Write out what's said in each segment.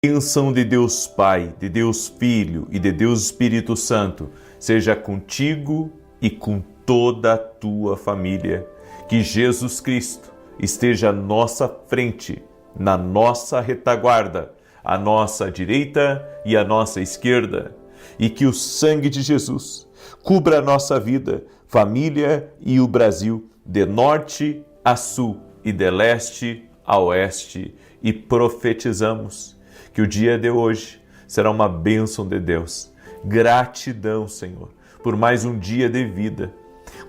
Bênção de Deus Pai, de Deus Filho e de Deus Espírito Santo seja contigo e com toda a tua família. Que Jesus Cristo esteja à nossa frente, na nossa retaguarda, à nossa direita e à nossa esquerda. E que o sangue de Jesus cubra a nossa vida, família e o Brasil, de norte a sul e de leste a oeste. E profetizamos que o dia de hoje será uma bênção de Deus. Gratidão, Senhor, por mais um dia de vida.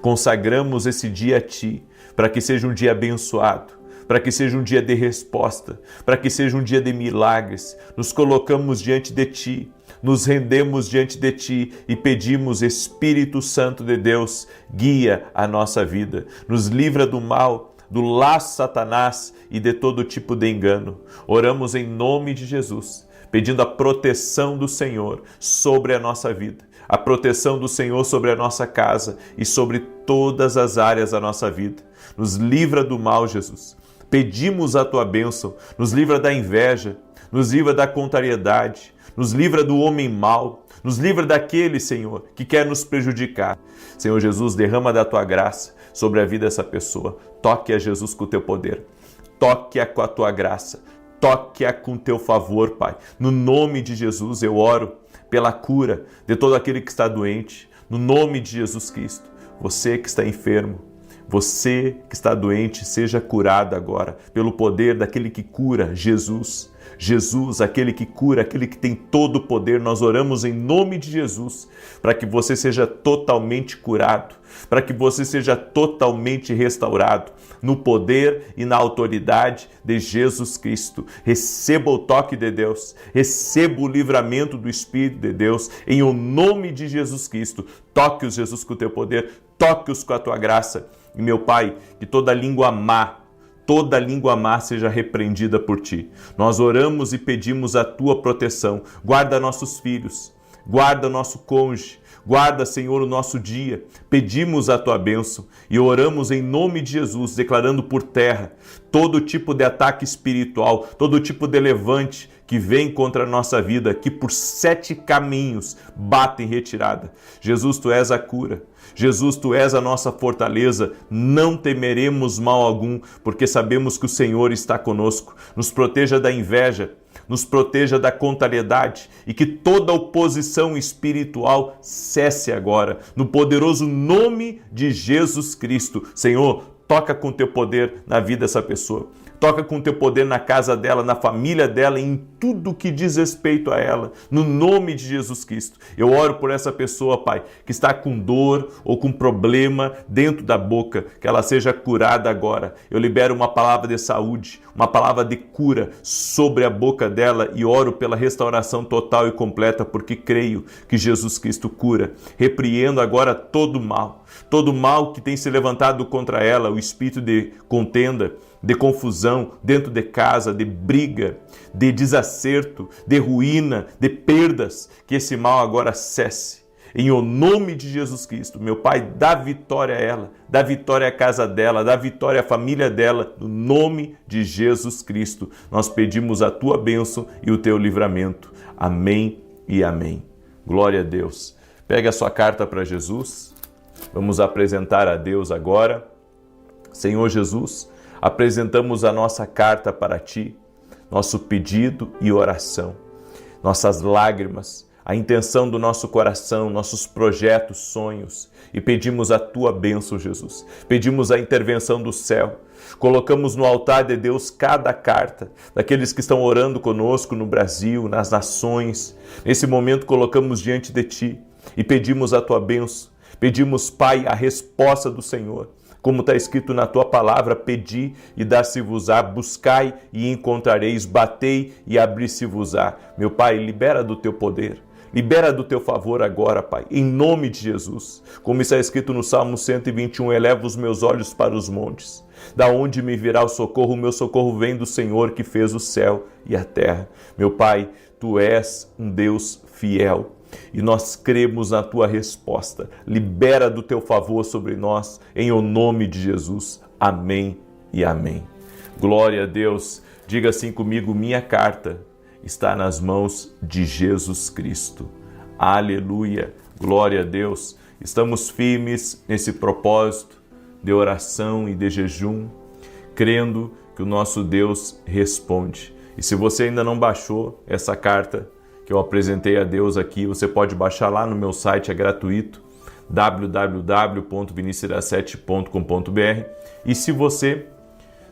Consagramos esse dia a Ti, para que seja um dia abençoado, para que seja um dia de resposta, para que seja um dia de milagres. Nos colocamos diante de Ti, nos rendemos diante de Ti e pedimos, Espírito Santo de Deus, guia a nossa vida, nos livra do mal, do laço de Satanás e de todo tipo de engano. Oramos em nome de Jesus, pedindo a proteção do Senhor sobre a nossa vida, a proteção do Senhor sobre a nossa casa e sobre todas as áreas da nossa vida. Nos livra do mal, Jesus. Pedimos a Tua bênção, nos livra da inveja, nos livra da contrariedade, nos livra do homem mau, nos livra daquele, Senhor, que quer nos prejudicar. Senhor Jesus, derrama da Tua graça sobre a vida dessa pessoa. Toque a Jesus com o Teu poder. Toque-a com a Tua graça. Toque-a com o Teu favor, Pai. No nome de Jesus, eu oro pela cura de todo aquele que está doente. No nome de Jesus Cristo. Você que está enfermo, você que está doente, seja curado agora pelo poder daquele que cura, Jesus. Jesus, aquele que cura, aquele que tem todo o poder, nós oramos em nome de Jesus, para que você seja totalmente curado, para que você seja totalmente restaurado, no poder e na autoridade de Jesus Cristo. Receba o toque de Deus, receba o livramento do Espírito de Deus, em o nome de Jesus Cristo. Toque-os, Jesus, com o teu poder, toque-os com a tua graça. E, meu Pai, que toda língua má seja repreendida por Ti. Nós oramos e pedimos a Tua proteção. Guarda nossos filhos, guarda nosso cônjuge, guarda, Senhor, o nosso dia. Pedimos a Tua bênção e oramos em nome de Jesus, declarando por terra todo tipo de ataque espiritual, todo tipo de levante que vem contra a nossa vida, que por 7 caminhos bate em retirada. Jesus, Tu és a cura. Jesus, Tu és a nossa fortaleza, não temeremos mal algum, porque sabemos que o Senhor está conosco. Nos proteja da inveja, nos proteja da contrariedade e que toda oposição espiritual cesse agora, no poderoso nome de Jesus Cristo. Senhor, toca com Teu poder na vida dessa pessoa. Toca com Teu poder na casa dela, na família dela, em tudo que diz respeito a ela, no nome de Jesus Cristo. Eu oro por essa pessoa, Pai, que está com dor ou com problema dentro da boca, que ela seja curada agora. Eu libero uma palavra de saúde, uma palavra de cura sobre a boca dela e oro pela restauração total e completa, porque creio que Jesus Cristo cura. Repreendo agora todo mal que tem se levantado contra ela, o espírito de contenda, de confusão dentro de casa, de briga, de desacerto, de ruína, de perdas, que esse mal agora cesse. Em o nome de Jesus Cristo, meu Pai, dá vitória a ela, dá vitória à casa dela, dá vitória à família dela, no nome de Jesus Cristo. Nós pedimos a Tua bênção e o Teu livramento. Amém e amém. Glória a Deus. Pega a sua carta para Jesus. Vamos apresentar a Deus agora. Senhor Jesus, apresentamos a nossa carta para Ti, nosso pedido e oração, nossas lágrimas, a intenção do nosso coração, nossos projetos, sonhos, e pedimos a Tua bênção, Jesus. Pedimos a intervenção do céu. Colocamos no altar de Deus cada carta daqueles que estão orando conosco no Brasil, nas nações. Nesse momento colocamos diante de Ti e pedimos a Tua bênção. Pedimos, Pai, a resposta do Senhor. Como está escrito na Tua palavra, pedi e dar-se-vos-á, buscai e encontrareis, batei e abrir-se-vos-á. Meu Pai, libera do Teu poder, libera do Teu favor agora, Pai, em nome de Jesus. Como está escrito no Salmo 121, eleva os meus olhos para os montes. Da onde me virá o socorro? O meu socorro vem do Senhor que fez o céu e a terra. Meu Pai, Tu és um Deus fiel. E nós cremos na Tua resposta. Libera do Teu favor sobre nós, em o nome de Jesus. Amém e amém. Glória a Deus. Diga assim comigo, minha carta está nas mãos de Jesus Cristo. Aleluia! Glória a Deus! Estamos firmes nesse propósito de oração e de jejum, crendo que o nosso Deus responde. E se você ainda não baixou essa carta que eu apresentei a Deus aqui, você pode baixar lá no meu site, é gratuito, www.vinicius7.com.br. E se você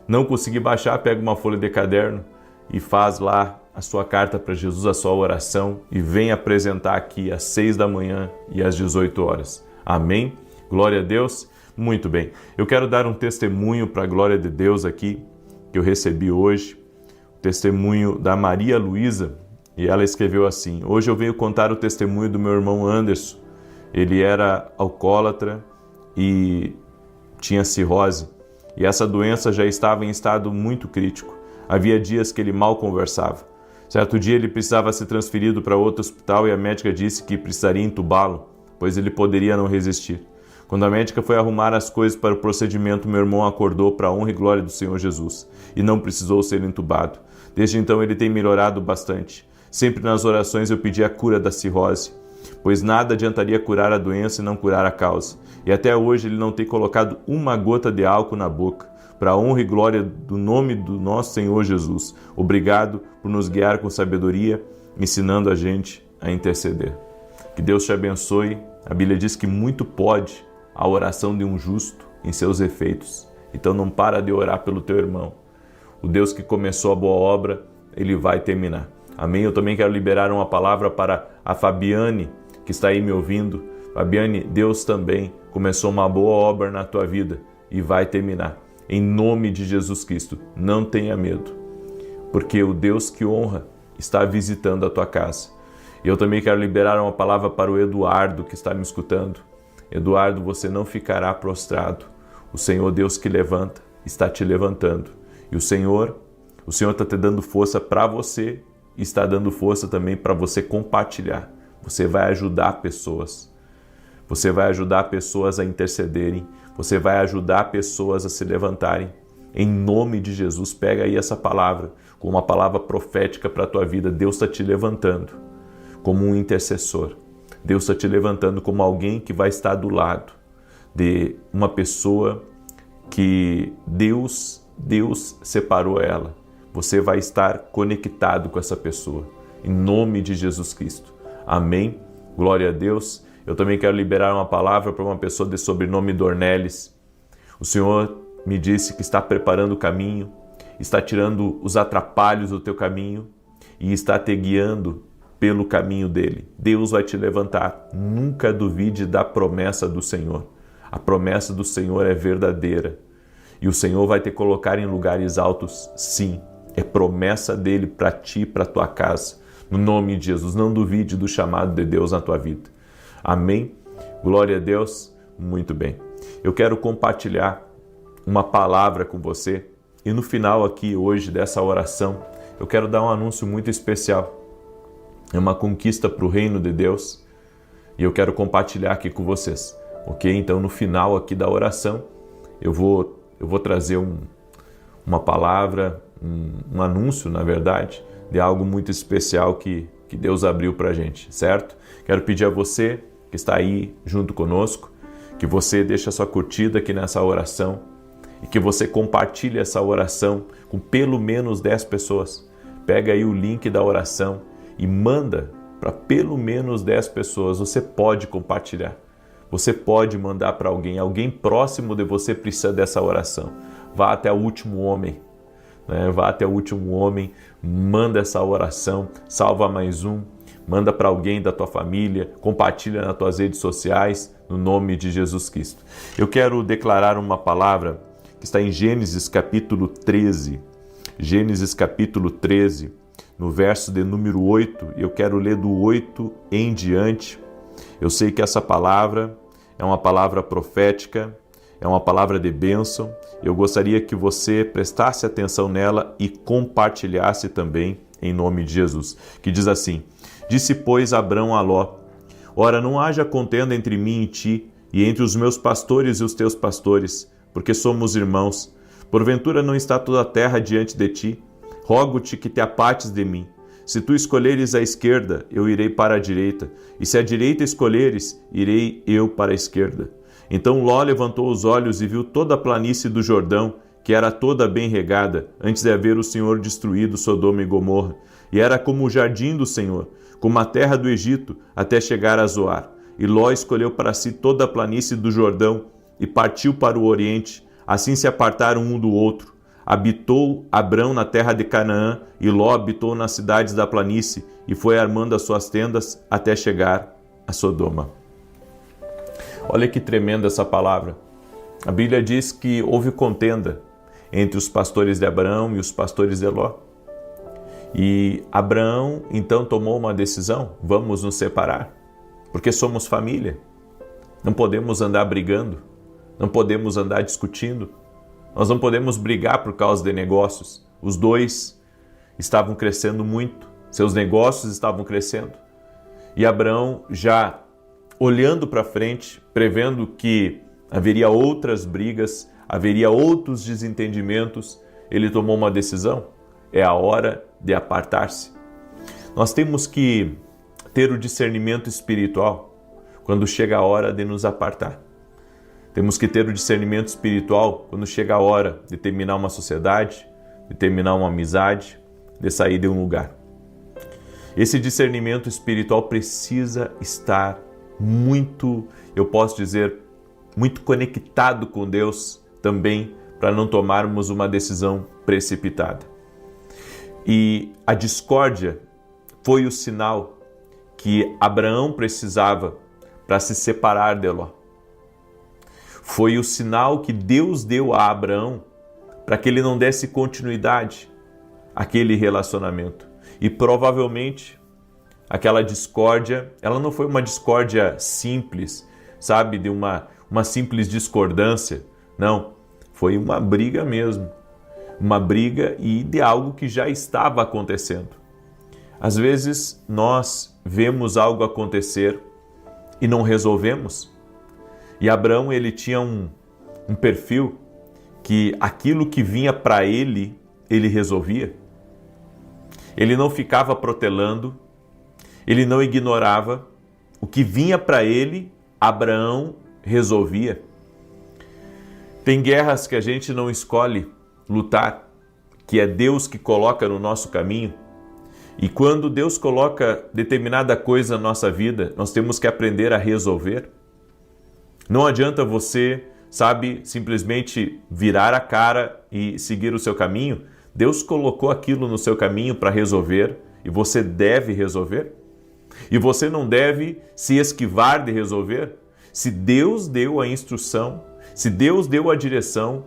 não conseguir baixar, pega uma folha de caderno e faz lá a sua carta para Jesus, a sua oração, e vem apresentar aqui às 6 da manhã e às 18 horas. Amém? Glória a Deus. Muito bem. Eu quero dar um testemunho para a glória de Deus aqui, que eu recebi hoje. O testemunho da Maria Luísa, e ela escreveu assim: hoje eu venho contar o testemunho do meu irmão Anderson. Ele era alcoólatra e tinha cirrose, e essa doença já estava em estado muito crítico. Havia dias que ele mal conversava. Certo dia ele precisava ser transferido para outro hospital e a médica disse que precisaria entubá-lo, pois ele poderia não resistir. Quando a médica foi arrumar as coisas para o procedimento, meu irmão acordou para a honra e glória do Senhor Jesus e não precisou ser entubado. Desde então ele tem melhorado bastante. Sempre nas orações eu pedi a cura da cirrose, pois nada adiantaria curar a doença e não curar a causa. E até hoje ele não tem colocado uma gota de álcool na boca, para a honra e glória do nome do nosso Senhor Jesus. Obrigado por nos guiar com sabedoria, ensinando a gente a interceder. Que Deus te abençoe. A Bíblia diz que muito pode a oração de um justo em seus efeitos. Então não para de orar pelo teu irmão. O Deus que começou a boa obra, Ele vai terminar. Amém? Eu também quero liberar uma palavra para a Fabiane, que está aí me ouvindo. Fabiane, Deus também começou uma boa obra na tua vida e vai terminar. Em nome de Jesus Cristo, não tenha medo, porque o Deus que honra está visitando a tua casa. Eu também quero liberar uma palavra para o Eduardo, que está me escutando. Eduardo, você não ficará prostrado. O Senhor Deus que levanta, está te levantando. E o Senhor está te dando força para você e está dando força também para você compartilhar. Você vai ajudar pessoas. Você vai ajudar pessoas a intercederem. Você vai ajudar pessoas a se levantarem. Em nome de Jesus, pega aí essa palavra, como uma palavra profética para a tua vida. Deus está te levantando como um intercessor. Deus está te levantando como alguém que vai estar do lado de uma pessoa que Deus separou ela. Você vai estar conectado com essa pessoa. Em nome de Jesus Cristo. Amém? Glória a Deus. Eu também quero liberar uma palavra para uma pessoa de sobrenome Dornelles. O Senhor me disse que está preparando o caminho, está tirando os atrapalhos do teu caminho e está te guiando pelo caminho dele. Deus vai te levantar. Nunca duvide da promessa do Senhor. A promessa do Senhor é verdadeira. E o Senhor vai te colocar em lugares altos, sim. É promessa dele para ti, para tua casa. No nome de Jesus, não duvide do chamado de Deus na tua vida. Amém? Glória a Deus. Muito bem. Eu quero compartilhar uma palavra com você. E no final aqui hoje dessa oração, eu quero dar um anúncio muito especial. É uma conquista para o reino de Deus e eu quero compartilhar aqui com vocês, ok? Então no final aqui da oração eu vou trazer uma palavra, um anúncio, na verdade, de algo muito especial que Deus abriu para a gente, certo? Quero pedir a você que está aí junto conosco, que você deixe a sua curtida aqui nessa oração e que você compartilhe essa oração com pelo menos 10 pessoas. Pega aí o link da oração e manda para pelo menos 10 pessoas. Você pode compartilhar. Você pode mandar para alguém próximo de você precisa dessa oração. Vá até o último homem. Vá até o último homem, manda essa oração, salva mais um, manda para alguém da tua família, compartilha nas tuas redes sociais, no nome de Jesus Cristo. Eu quero declarar uma palavra que está em Gênesis capítulo 13. Gênesis capítulo 13. No verso de número 8, eu quero ler do 8 em diante. Eu sei que essa palavra é uma palavra profética, é uma palavra de bênção. Eu gostaria que você prestasse atenção nela e compartilhasse também em nome de Jesus. Que diz assim: disse, pois, Abrão a Ló: ora, não haja contenda entre mim e ti, e entre os meus pastores e os teus pastores, porque somos irmãos. Porventura não está toda a terra diante de ti? Rogo-te que te apartes de mim. Se tu escolheres a esquerda, eu irei para a direita, e se a direita escolheres, irei eu para a esquerda. Então Ló levantou os olhos e viu toda a planície do Jordão, que era toda bem regada, antes de haver o Senhor destruído Sodoma e Gomorra. E era como o jardim do Senhor, como a terra do Egito, até chegar a Zoar. E Ló escolheu para si toda a planície do Jordão, e partiu para o oriente. Assim se apartaram um do outro. Habitou Abrão na terra de Canaã, e Ló habitou nas cidades da planície, e foi armando as suas tendas até chegar a Sodoma. Olha que tremenda essa palavra. A Bíblia diz que houve contenda entre os pastores de Abraão e os pastores de Ló. E Abraão então tomou uma decisão: vamos nos separar, porque somos família. Não podemos andar brigando, não podemos andar discutindo. Nós não podemos brigar por causa de negócios. Os dois estavam crescendo muito, seus negócios estavam crescendo. E Abraão, já olhando para frente, prevendo que haveria outras brigas, haveria outros desentendimentos, ele tomou uma decisão: é a hora de apartar-se. Nós temos que ter o discernimento espiritual quando chega a hora de nos apartar. Temos que ter o discernimento espiritual quando chega a hora de terminar uma sociedade, de terminar uma amizade, de sair de um lugar. Esse discernimento espiritual precisa estar muito, eu posso dizer, muito conectado com Deus também, para não tomarmos uma decisão precipitada. E a discórdia foi o sinal que Abraão precisava para se separar de Ló. Foi o sinal que Deus deu a Abraão para que ele não desse continuidade àquele relacionamento. E provavelmente aquela discórdia, ela não foi uma discórdia simples, sabe, de uma simples discordância. Não, foi uma briga mesmo. Uma briga e de algo que já estava acontecendo. Às vezes nós vemos algo acontecer e não resolvemos. E Abraão, ele tinha um perfil que aquilo que vinha para ele, ele resolvia. Ele não ficava protelando, ele não ignorava. O que vinha para ele, Abraão resolvia. Tem guerras que a gente não escolhe lutar, que é Deus que coloca no nosso caminho. E quando Deus coloca determinada coisa na nossa vida, nós temos que aprender a resolver. Não adianta você, sabe, simplesmente virar a cara e seguir o seu caminho. Deus colocou aquilo no seu caminho para resolver e você deve resolver. E você não deve se esquivar de resolver. Se Deus deu a instrução, se Deus deu a direção,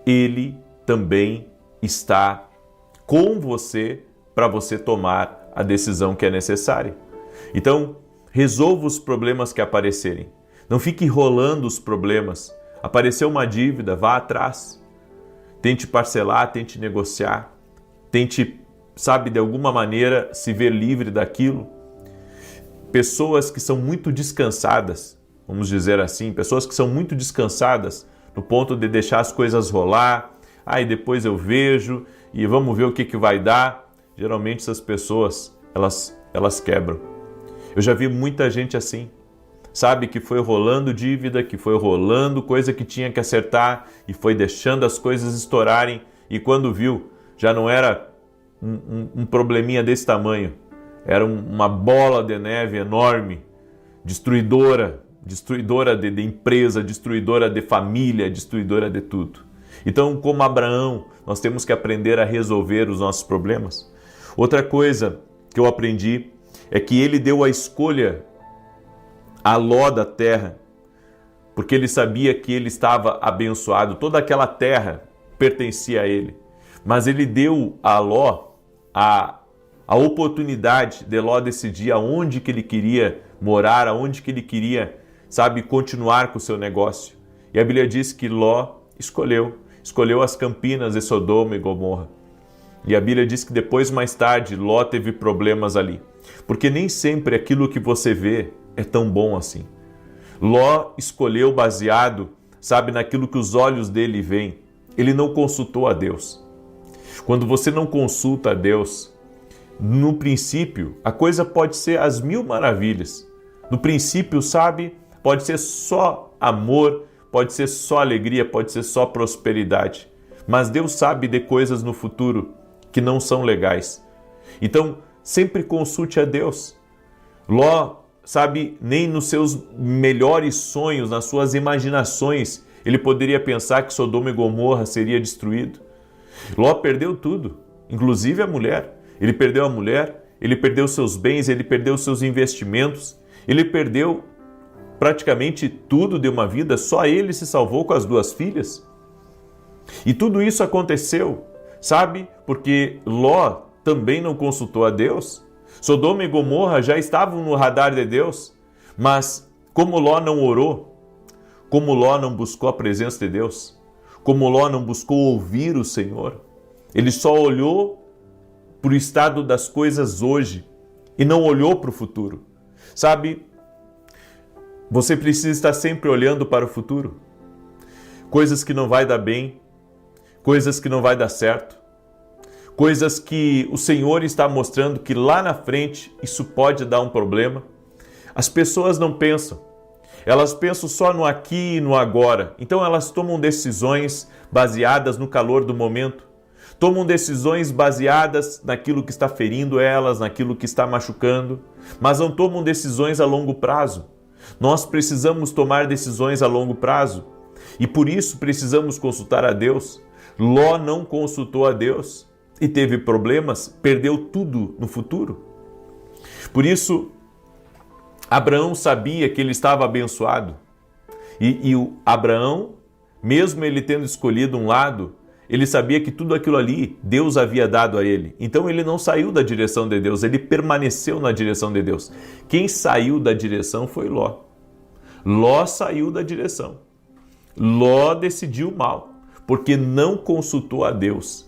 Ele também está com você para você tomar a decisão que é necessária. Então, resolva os problemas que aparecerem. Não fique enrolando os problemas. Apareceu uma dívida, vá atrás. Tente parcelar, tente negociar. Tente, sabe, de alguma maneira se ver livre daquilo. Pessoas que são muito descansadas, vamos dizer assim, pessoas que são muito descansadas no ponto de deixar as coisas rolar, aí depois eu vejo e vamos ver o que vai dar. Geralmente essas pessoas, elas quebram. Eu já vi muita gente assim, sabe, que foi rolando dívida, que foi rolando coisa que tinha que acertar e foi deixando as coisas estourarem e quando viu, já não era um probleminha desse tamanho, era uma bola de neve enorme, destruidora de empresa, destruidora de família, destruidora de tudo. Então, como Abraão, nós temos que aprender a resolver os nossos problemas. Outra coisa que eu aprendi é que ele deu a escolha a Ló da terra, porque ele sabia que ele estava abençoado, toda aquela terra pertencia a ele. Mas ele deu a Ló a oportunidade de Ló decidir aonde que ele queria morar, aonde que ele queria, sabe, continuar com o seu negócio. E a Bíblia diz que Ló escolheu as campinas de Sodoma e Gomorra. E a Bíblia diz que depois, mais tarde, Ló teve problemas ali. Porque nem sempre aquilo que você vê é tão bom assim. Ló escolheu baseado, sabe, naquilo que os olhos dele veem. Ele não consultou a Deus. Quando você não consulta a Deus, no princípio, a coisa pode ser às mil maravilhas. No princípio, sabe, pode ser só amor, pode ser só alegria, pode ser só prosperidade. Mas Deus sabe de coisas no futuro que não são legais. Então, sempre consulte a Deus. Ló, sabe, nem nos seus melhores sonhos, nas suas imaginações, ele poderia pensar que Sodoma e Gomorra seria destruído. Ló perdeu tudo, inclusive a mulher. Ele perdeu a mulher, ele perdeu seus bens, ele perdeu seus investimentos, ele perdeu praticamente tudo de uma vida, só ele se salvou com as 2 filhas. E tudo isso aconteceu, sabe, porque Ló também não consultou a Deus. Sodoma e Gomorra já estavam no radar de Deus, mas como Ló não orou, como Ló não buscou a presença de Deus, como Ló não buscou ouvir o Senhor, ele só olhou para o estado das coisas hoje e não olhou para o futuro. Sabe, você precisa estar sempre olhando para o futuro. Coisas que não vai dar bem, coisas que não vai dar certo, coisas que o Senhor está mostrando que lá na frente isso pode dar um problema. As pessoas não pensam. Elas pensam só no aqui e no agora. Então elas tomam decisões baseadas no calor do momento. Tomam decisões baseadas naquilo que está ferindo elas, naquilo que está machucando, mas não tomam decisões a longo prazo. Nós precisamos tomar decisões a longo prazo e por isso precisamos consultar a Deus. Ló não consultou a Deus e teve problemas, perdeu tudo no futuro. Por isso, Abraão sabia que ele estava abençoado e o Abraão, mesmo ele tendo escolhido um lado, ele sabia que tudo aquilo ali Deus havia dado a ele. Então ele não saiu da direção de Deus, ele permaneceu na direção de Deus. Quem saiu da direção foi Ló. Ló saiu da direção. Ló decidiu mal, porque não consultou a Deus.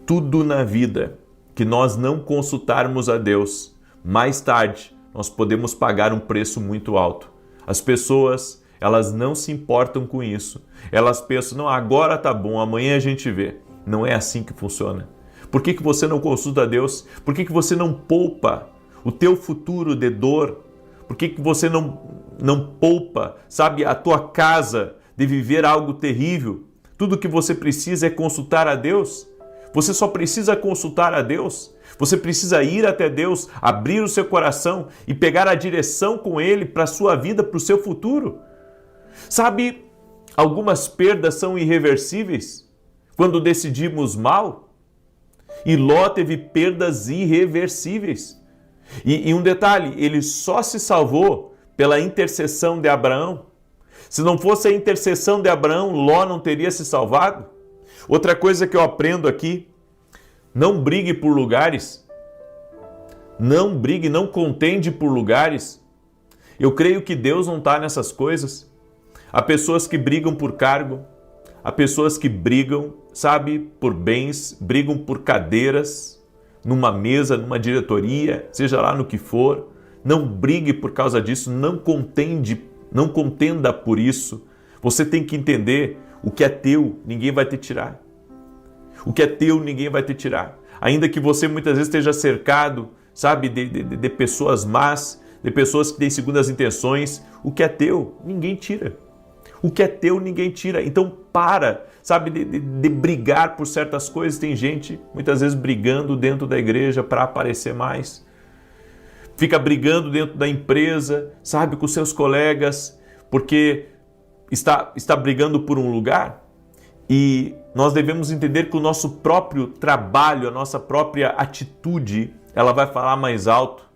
Tudo na vida que nós não consultarmos a Deus, mais tarde nós podemos pagar um preço muito alto. As pessoas, elas não se importam com isso. Elas pensam, não, agora tá bom, amanhã a gente vê. Não é assim que funciona. Por que você não consulta a Deus? Por que você não poupa o teu futuro de dor? Por que você não poupa, sabe, a tua casa de viver algo terrível? Tudo que você precisa é consultar a Deus. Você só precisa consultar a Deus. Você precisa ir até Deus, abrir o seu coração e pegar a direção com Ele para a sua vida, para o seu futuro. Sabe, algumas perdas são irreversíveis quando decidimos mal. E Ló teve perdas irreversíveis. E um detalhe, ele só se salvou pela intercessão de Abraão. Se não fosse a intercessão de Abraão, Ló não teria se salvado. Outra coisa que eu aprendo aqui, não brigue por lugares. Não brigue, não contende por lugares. Eu creio que Deus não está nessas coisas. Há pessoas que brigam por cargo, há pessoas que brigam, sabe, por bens, brigam por cadeiras, numa mesa, numa diretoria, seja lá no que for. Não brigue por causa disso, não contenda por isso. Você tem que entender, o que é teu, ninguém vai te tirar. O que é teu, ninguém vai te tirar. Ainda que você muitas vezes esteja cercado, sabe, de pessoas más, de pessoas que têm segundas intenções, o que é teu, ninguém tira. O que é teu, ninguém tira. Então para, sabe, de brigar por certas coisas. Tem gente, muitas vezes, brigando dentro da igreja para aparecer mais. Fica brigando dentro da empresa, sabe, com seus colegas, porque está brigando por um lugar. E nós devemos entender que o nosso próprio trabalho, a nossa própria atitude, ela vai falar mais alto,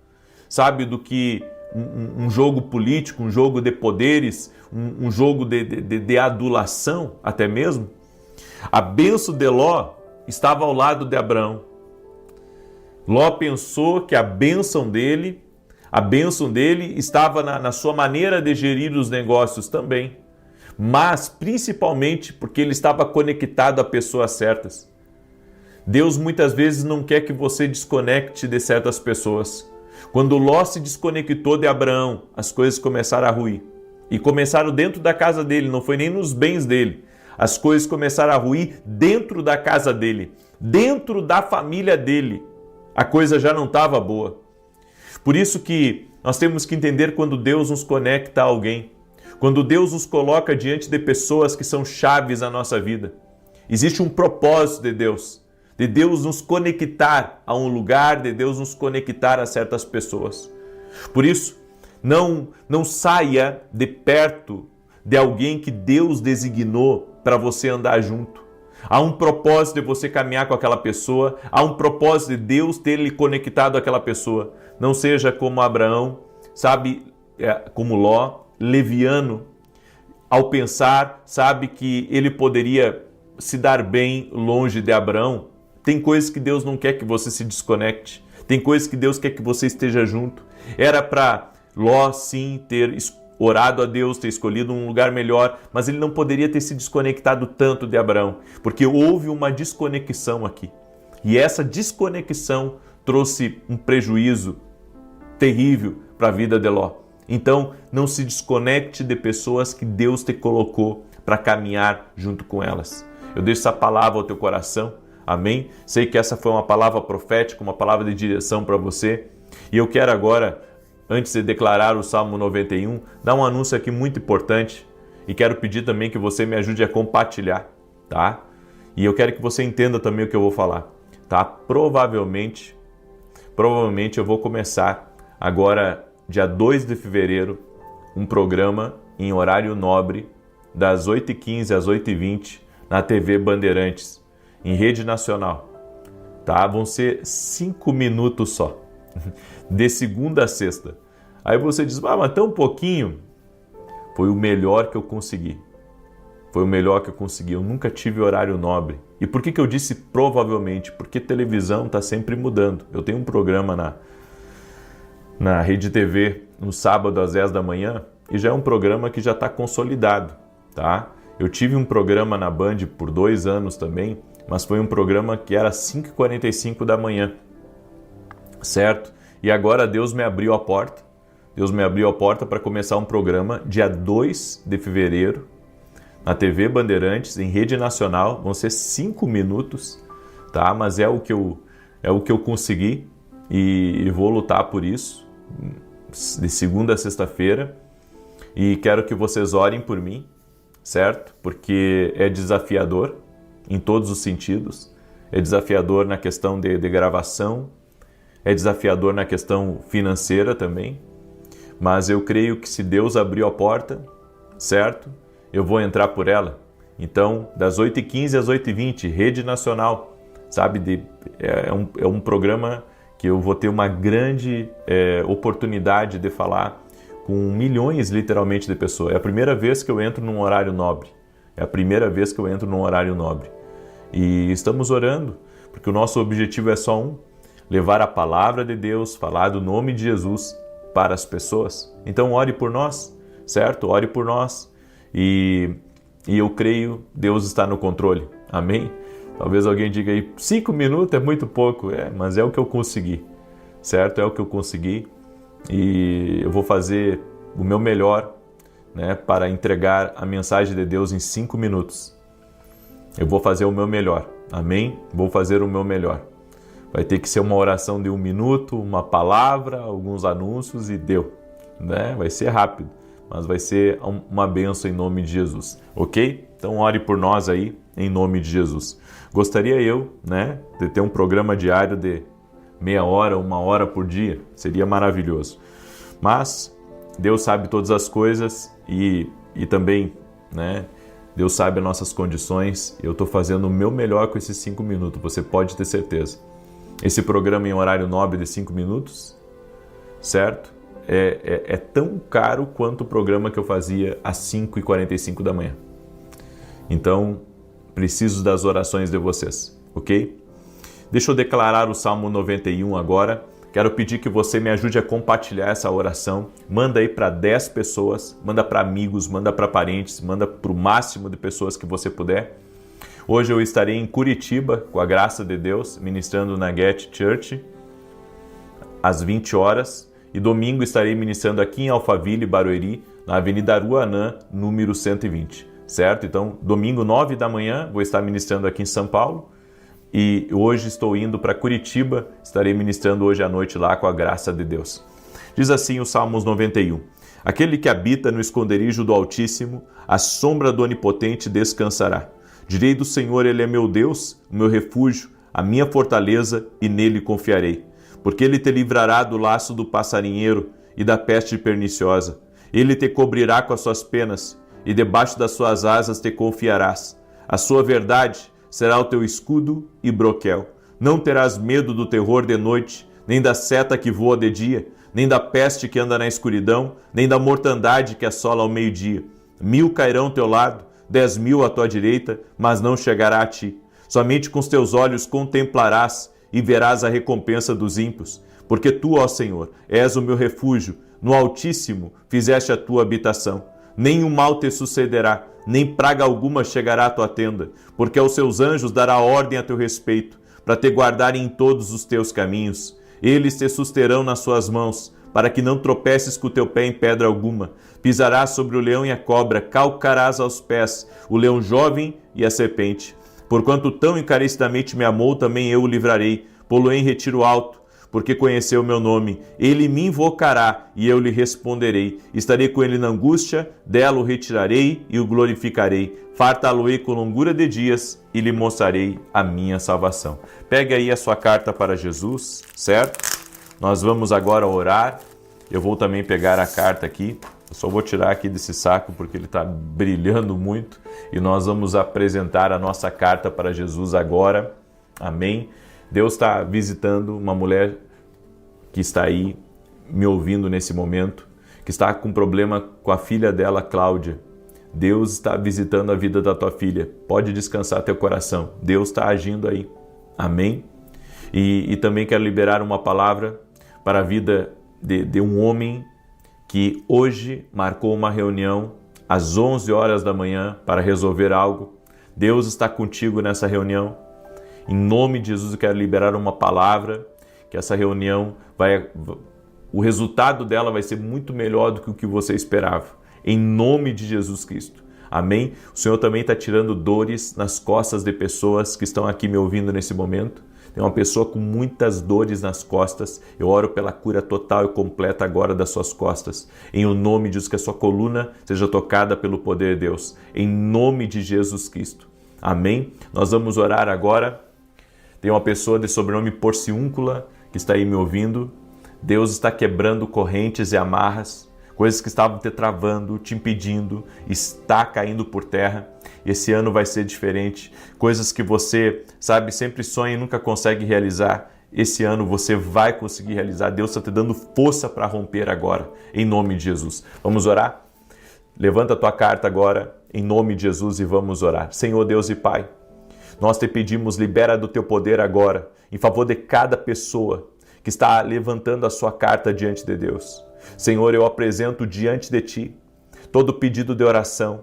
sabe, do que um jogo político, um jogo de poderes, um jogo de adulação até mesmo. A bênção de Ló estava ao lado de Abraão. Ló pensou que a bênção dele estava na sua maneira de gerir os negócios também, mas principalmente porque ele estava conectado a pessoas certas. Deus muitas vezes não quer que você desconecte de certas pessoas. Quando Ló se desconectou de Abraão, as coisas começaram a ruir. E começaram dentro da casa dele, não foi nem nos bens dele. As coisas começaram a ruir dentro da casa dele, dentro da família dele. A coisa já não estava boa. Por isso que nós temos que entender quando Deus nos conecta a alguém, quando Deus nos coloca diante de pessoas que são chaves na nossa vida. Existe um propósito de Deus nos conectar a um lugar, de Deus nos conectar a certas pessoas. Por isso, não saia de perto de alguém que Deus designou para você andar junto. Há um propósito de você caminhar com aquela pessoa, há um propósito de Deus ter lhe conectado àquela pessoa. Não seja como Abraão, como Ló, leviano, ao pensar, sabe que ele poderia se dar bem longe de Abraão. Tem coisas que Deus não quer que você se desconecte, tem coisas que Deus quer que você esteja junto. Era para Ló, sim, ter orado a Deus, ter escolhido um lugar melhor, mas ele não poderia ter se desconectado tanto de Abraão, porque houve uma desconexão aqui. E essa desconexão trouxe um prejuízo terrível para a vida de Ló. Então, não se desconecte de pessoas que Deus te colocou para caminhar junto com elas. Eu deixo essa palavra ao teu coração, amém? Sei que essa foi uma palavra profética, uma palavra de direção para você. E eu quero agora, antes de declarar o Salmo 91, dar um anúncio aqui muito importante e quero pedir também que você me ajude a compartilhar, tá? E eu quero que você entenda também o que eu vou falar, tá? Provavelmente eu vou começar agora, dia 2 de fevereiro, um programa em horário nobre, das 8h15 às 8h20, na TV Bandeirantes, em rede nacional, tá? Vão ser 5 minutos só, de segunda a sexta. Aí você diz, mas tão pouquinho. Foi o melhor que eu consegui. Eu nunca tive horário nobre. E por que eu disse provavelmente? Porque televisão está sempre mudando. Eu tenho um programa na Rede TV no sábado às 10 da manhã e já é um programa que já está consolidado, tá? Eu tive um programa na Band por 2 anos também, mas foi um programa que era 5h45 da manhã, certo? E agora Deus me abriu a porta para começar um programa dia 2 de fevereiro, na TV Bandeirantes, em rede nacional. Vão ser 5 minutos, tá? Mas é o que eu consegui e vou lutar por isso, de segunda a sexta-feira. E quero que vocês orem por mim, certo? Porque é desafiador em todos os sentidos. É desafiador na questão de gravação, é desafiador na questão financeira também. Mas eu creio que se Deus abriu a porta, certo? Eu vou entrar por ela. Então, das 8h15 às 8h20, Rede Nacional, sabe? É um programa que eu vou ter uma grande oportunidade de falar com milhões, literalmente, de pessoas. É a primeira vez que eu entro num horário nobre. E estamos orando, porque o nosso objetivo é só um: levar a palavra de Deus, falar do nome de Jesus para as pessoas. Então ore por nós, certo? Ore por nós. E eu creio, Deus está no controle. Amém? Talvez alguém diga aí, 5 minutos é muito pouco. Mas é o que eu consegui, certo? É o que eu consegui. E eu vou fazer o meu melhor, né, para entregar a mensagem de Deus em 5 minutos. Eu vou fazer o meu melhor. Amém? Vou fazer o meu melhor. Vai ter que ser uma oração de 1 minuto, uma palavra, alguns anúncios e deu, né? Vai ser rápido, mas vai ser uma bênção em nome de Jesus, ok? Então ore por nós aí, em nome de Jesus. Gostaria eu, né, de ter um programa diário de meia hora, 1 hora por dia, seria maravilhoso. Mas Deus sabe todas as coisas e também, né, Deus sabe as nossas condições. Eu estou fazendo o meu melhor com esses 5 minutos, você pode ter certeza. Esse programa em horário nobre de 5 minutos, certo? É tão caro quanto o programa que eu fazia às 5h45 da manhã. Então, preciso das orações de vocês, ok? Deixa eu declarar o Salmo 91 agora. Quero pedir que você me ajude a compartilhar essa oração. Manda aí para 10 pessoas, manda para amigos, manda para parentes, manda para o máximo de pessoas que você puder. Hoje eu estarei em Curitiba, com a graça de Deus, ministrando na Get Church, às 20 horas. E domingo estarei ministrando aqui em Alphaville, Barueri, na Avenida Aruanã, número 120, certo? Então, domingo, 9 da manhã, vou estar ministrando aqui em São Paulo. e hoje estou indo para Curitiba, estarei ministrando hoje à noite lá com a graça de Deus. Diz assim o Salmos 91: Aquele que habita no esconderijo do Altíssimo, à sombra do Onipotente descansará. Direi do Senhor, Ele é meu Deus, o meu refúgio, a minha fortaleza, e nele confiarei. Porque Ele te livrará do laço do passarinheiro e da peste perniciosa. Ele te cobrirá com as suas penas, e debaixo das suas asas te confiarás. A sua verdade será o teu escudo e broquel. Não terás medo do terror de noite, nem da seta que voa de dia, nem da peste que anda na escuridão, nem da mortandade que assola ao meio-dia. 1000 cairão ao teu lado, 10.000 à tua direita, mas não chegará a ti. Somente com os teus olhos contemplarás e verás a recompensa dos ímpios. Porque tu, ó Senhor, és o meu refúgio, no Altíssimo fizeste a tua habitação. Nenhum mal te sucederá, nem praga alguma chegará à tua tenda, porque aos seus anjos dará ordem a teu respeito, para te guardarem em todos os teus caminhos. Eles te susterão nas suas mãos, para que não tropeces com o teu pé em pedra alguma. Pisarás sobre o leão e a cobra, calcarás aos pés o leão jovem e a serpente. Porquanto tão encarecidamente me amou, também eu o livrarei, pô-lo-ei em retiro alto, porque conheceu o meu nome. Ele me invocará e eu lhe responderei. Estarei com ele na angústia, dela o retirarei e o glorificarei. Fartá-lo-ei com longura de dias e lhe mostrarei a minha salvação. Pegue aí a sua carta para Jesus, certo? Nós vamos agora orar. Eu vou também pegar a carta aqui. Eu só vou tirar aqui desse saco porque ele está brilhando muito. E nós vamos apresentar a nossa carta para Jesus agora. Amém? Deus está visitando uma mulher que está aí me ouvindo nesse momento, que está com problema com a filha dela, Cláudia. Deus está visitando a vida da tua filha. Pode descansar teu coração. Deus está agindo aí. Amém? E também quero liberar uma palavra para a vida de um homem que hoje marcou uma reunião às 11 horas da manhã para resolver algo. Deus está contigo nessa reunião. Em nome de Jesus, eu quero liberar uma palavra, que essa reunião o resultado dela vai ser muito melhor do que o que você esperava. Em nome de Jesus Cristo. Amém? O Senhor também está tirando dores nas costas de pessoas que estão aqui me ouvindo nesse momento. Tem uma pessoa com muitas dores nas costas. Eu oro pela cura total e completa agora das suas costas. Em o nome de Jesus, que a sua coluna seja tocada pelo poder de Deus. Em nome de Jesus Cristo. Amém? Nós vamos orar agora. Tem uma pessoa de sobrenome Porciúncula que está aí me ouvindo. Deus está quebrando correntes e amarras, coisas que estavam te travando, te impedindo, está caindo por terra. Esse ano vai ser diferente. Coisas que você, sabe, sempre sonha e nunca consegue realizar. Esse ano você vai conseguir realizar. Deus está te dando força para romper agora, em nome de Jesus. Vamos orar? Levanta a tua carta agora, em nome de Jesus, e vamos orar. Senhor Deus e Pai, nós te pedimos, libera do teu poder agora, em favor de cada pessoa que está levantando a sua carta diante de Deus. Senhor, eu apresento diante de Ti todo o pedido de oração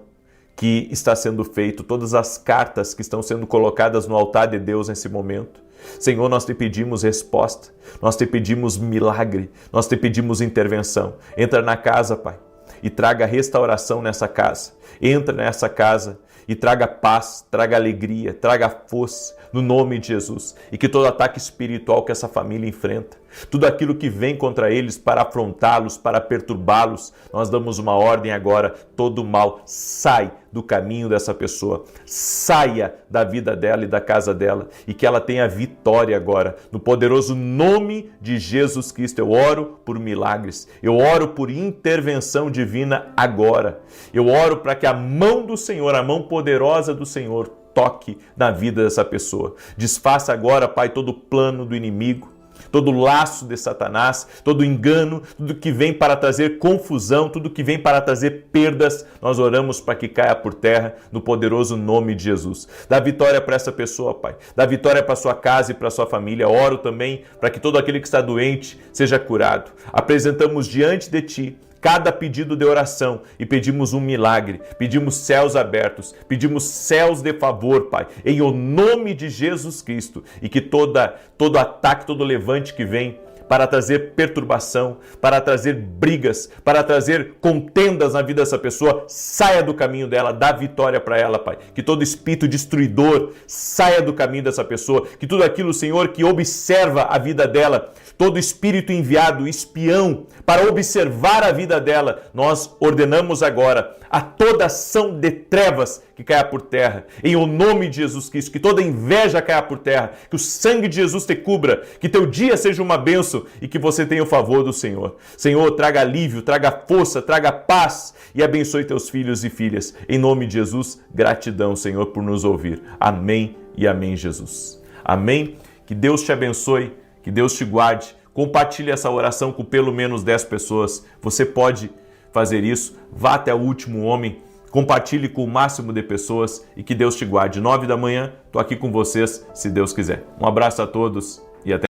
que está sendo feito, todas as cartas que estão sendo colocadas no altar de Deus nesse momento. Senhor, nós te pedimos resposta, nós te pedimos milagre, nós te pedimos intervenção. Entra na casa, Pai, e traga restauração nessa casa. Entra nessa casa e traga paz, traga alegria, traga força, no nome de Jesus. E que todo ataque espiritual que essa família enfrenta, tudo aquilo que vem contra eles para afrontá-los, para perturbá-los, nós damos uma ordem agora, todo mal sai do caminho dessa pessoa, saia da vida dela e da casa dela, e que ela tenha vitória agora, no poderoso nome de Jesus Cristo. Eu oro por milagres, eu oro por intervenção divina agora, eu oro para que a mão do Senhor, a mão poderosa do Senhor, toque na vida dessa pessoa. Desfaça agora, Pai, todo o plano do inimigo, todo laço de Satanás, todo engano, tudo que vem para trazer confusão, tudo que vem para trazer perdas, nós oramos para que caia por terra no poderoso nome de Jesus. Dá vitória para essa pessoa, Pai. Dá vitória para sua casa e para sua família. Oro também para que todo aquele que está doente seja curado. Apresentamos diante de Ti cada pedido de oração e pedimos um milagre, pedimos céus abertos, pedimos céus de favor, Pai, em o nome de Jesus Cristo, e que todo ataque, todo levante que vem para trazer perturbação, para trazer brigas, para trazer contendas na vida dessa pessoa, saia do caminho dela, dá vitória para ela, Pai. Que todo espírito destruidor saia do caminho dessa pessoa, que tudo aquilo, Senhor, que observa a vida dela, todo espírito enviado, espião, para observar a vida dela, nós ordenamos agora a toda ação de trevas que caia por terra, em o nome de Jesus Cristo, que toda inveja caia por terra, que o sangue de Jesus te cubra, que teu dia seja uma bênção e que você tenha o favor do Senhor. Senhor, traga alívio, traga força, traga paz e abençoe teus filhos e filhas. Em nome de Jesus, gratidão, Senhor, por nos ouvir. Amém e amém, Jesus. Amém. Que Deus te abençoe, que Deus te guarde. Compartilhe essa oração com pelo menos 10 pessoas. Você pode fazer isso. Vá até o último homem. Compartilhe com o máximo de pessoas e que Deus te guarde. 9 da manhã, estou aqui com vocês, se Deus quiser. Um abraço a todos e até.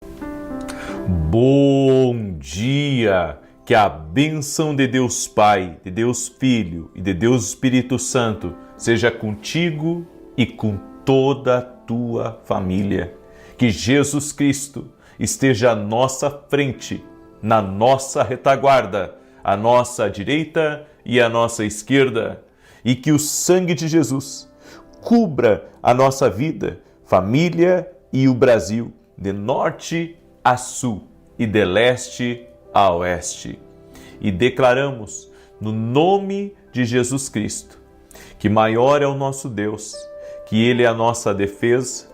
Bom dia! Que a bênção de Deus Pai, de Deus Filho e de Deus Espírito Santo seja contigo e com toda a tua família. Que Jesus Cristo esteja à nossa frente, na nossa retaguarda, à nossa direita e à nossa esquerda. E que o sangue de Jesus cubra a nossa vida, família e o Brasil, de norte a sul e de leste a oeste. E declaramos, no nome de Jesus Cristo, que maior é o nosso Deus, que Ele é a nossa defesa,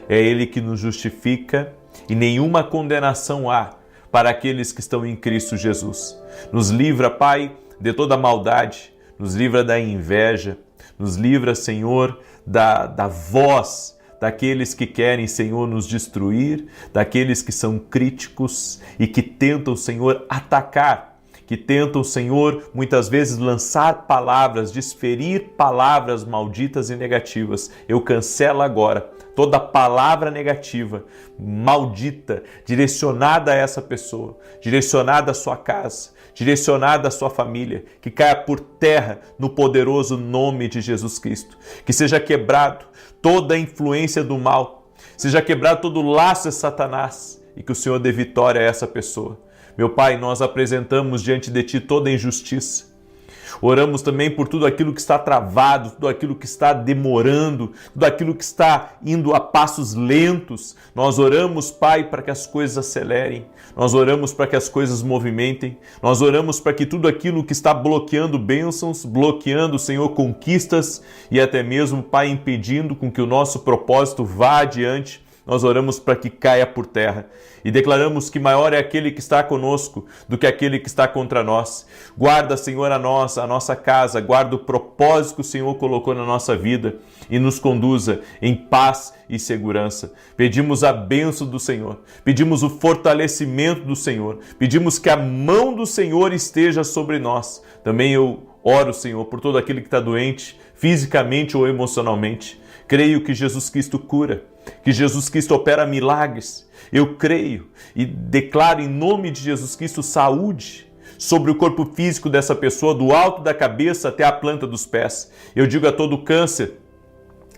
é Ele que nos justifica e nenhuma condenação há para aqueles que estão em Cristo Jesus. Nos livra, Pai, de toda maldade, nos livra da inveja, nos livra, Senhor, da voz daqueles que querem, Senhor, nos destruir, daqueles que são críticos e que tentam, Senhor, atacar, que tentam, Senhor, muitas vezes lançar palavras, desferir palavras malditas e negativas. Eu cancelo agora toda palavra negativa, maldita, direcionada a essa pessoa, direcionada à sua casa, direcionada à sua família, que caia por terra no poderoso nome de Jesus Cristo. Que seja quebrado toda a influência do mal, seja quebrado todo o laço de Satanás e que o Senhor dê vitória a essa pessoa. Meu Pai, nós apresentamos diante de Ti toda a injustiça. Oramos também por tudo aquilo que está travado, tudo aquilo que está demorando, tudo aquilo que está indo a passos lentos. Nós oramos, Pai, para que as coisas acelerem. Nós oramos para que as coisas movimentem. Nós oramos para que tudo aquilo que está bloqueando bênçãos, bloqueando, Senhor, conquistas e até mesmo, Pai, impedindo com que o nosso propósito vá adiante, nós oramos para que caia por terra e declaramos que maior é aquele que está conosco do que aquele que está contra nós. Guarda, Senhor, a nossa casa, guarda o propósito que o Senhor colocou na nossa vida e nos conduza em paz e segurança. Pedimos a bênção do Senhor, pedimos o fortalecimento do Senhor, pedimos que a mão do Senhor esteja sobre nós. Também eu oro, Senhor, por todo aquele que está doente, fisicamente ou emocionalmente. Creio que Jesus Cristo cura, que Jesus Cristo opera milagres. Eu creio e declaro em nome de Jesus Cristo saúde sobre o corpo físico dessa pessoa, do alto da cabeça até a planta dos pés. Eu digo a todo câncer,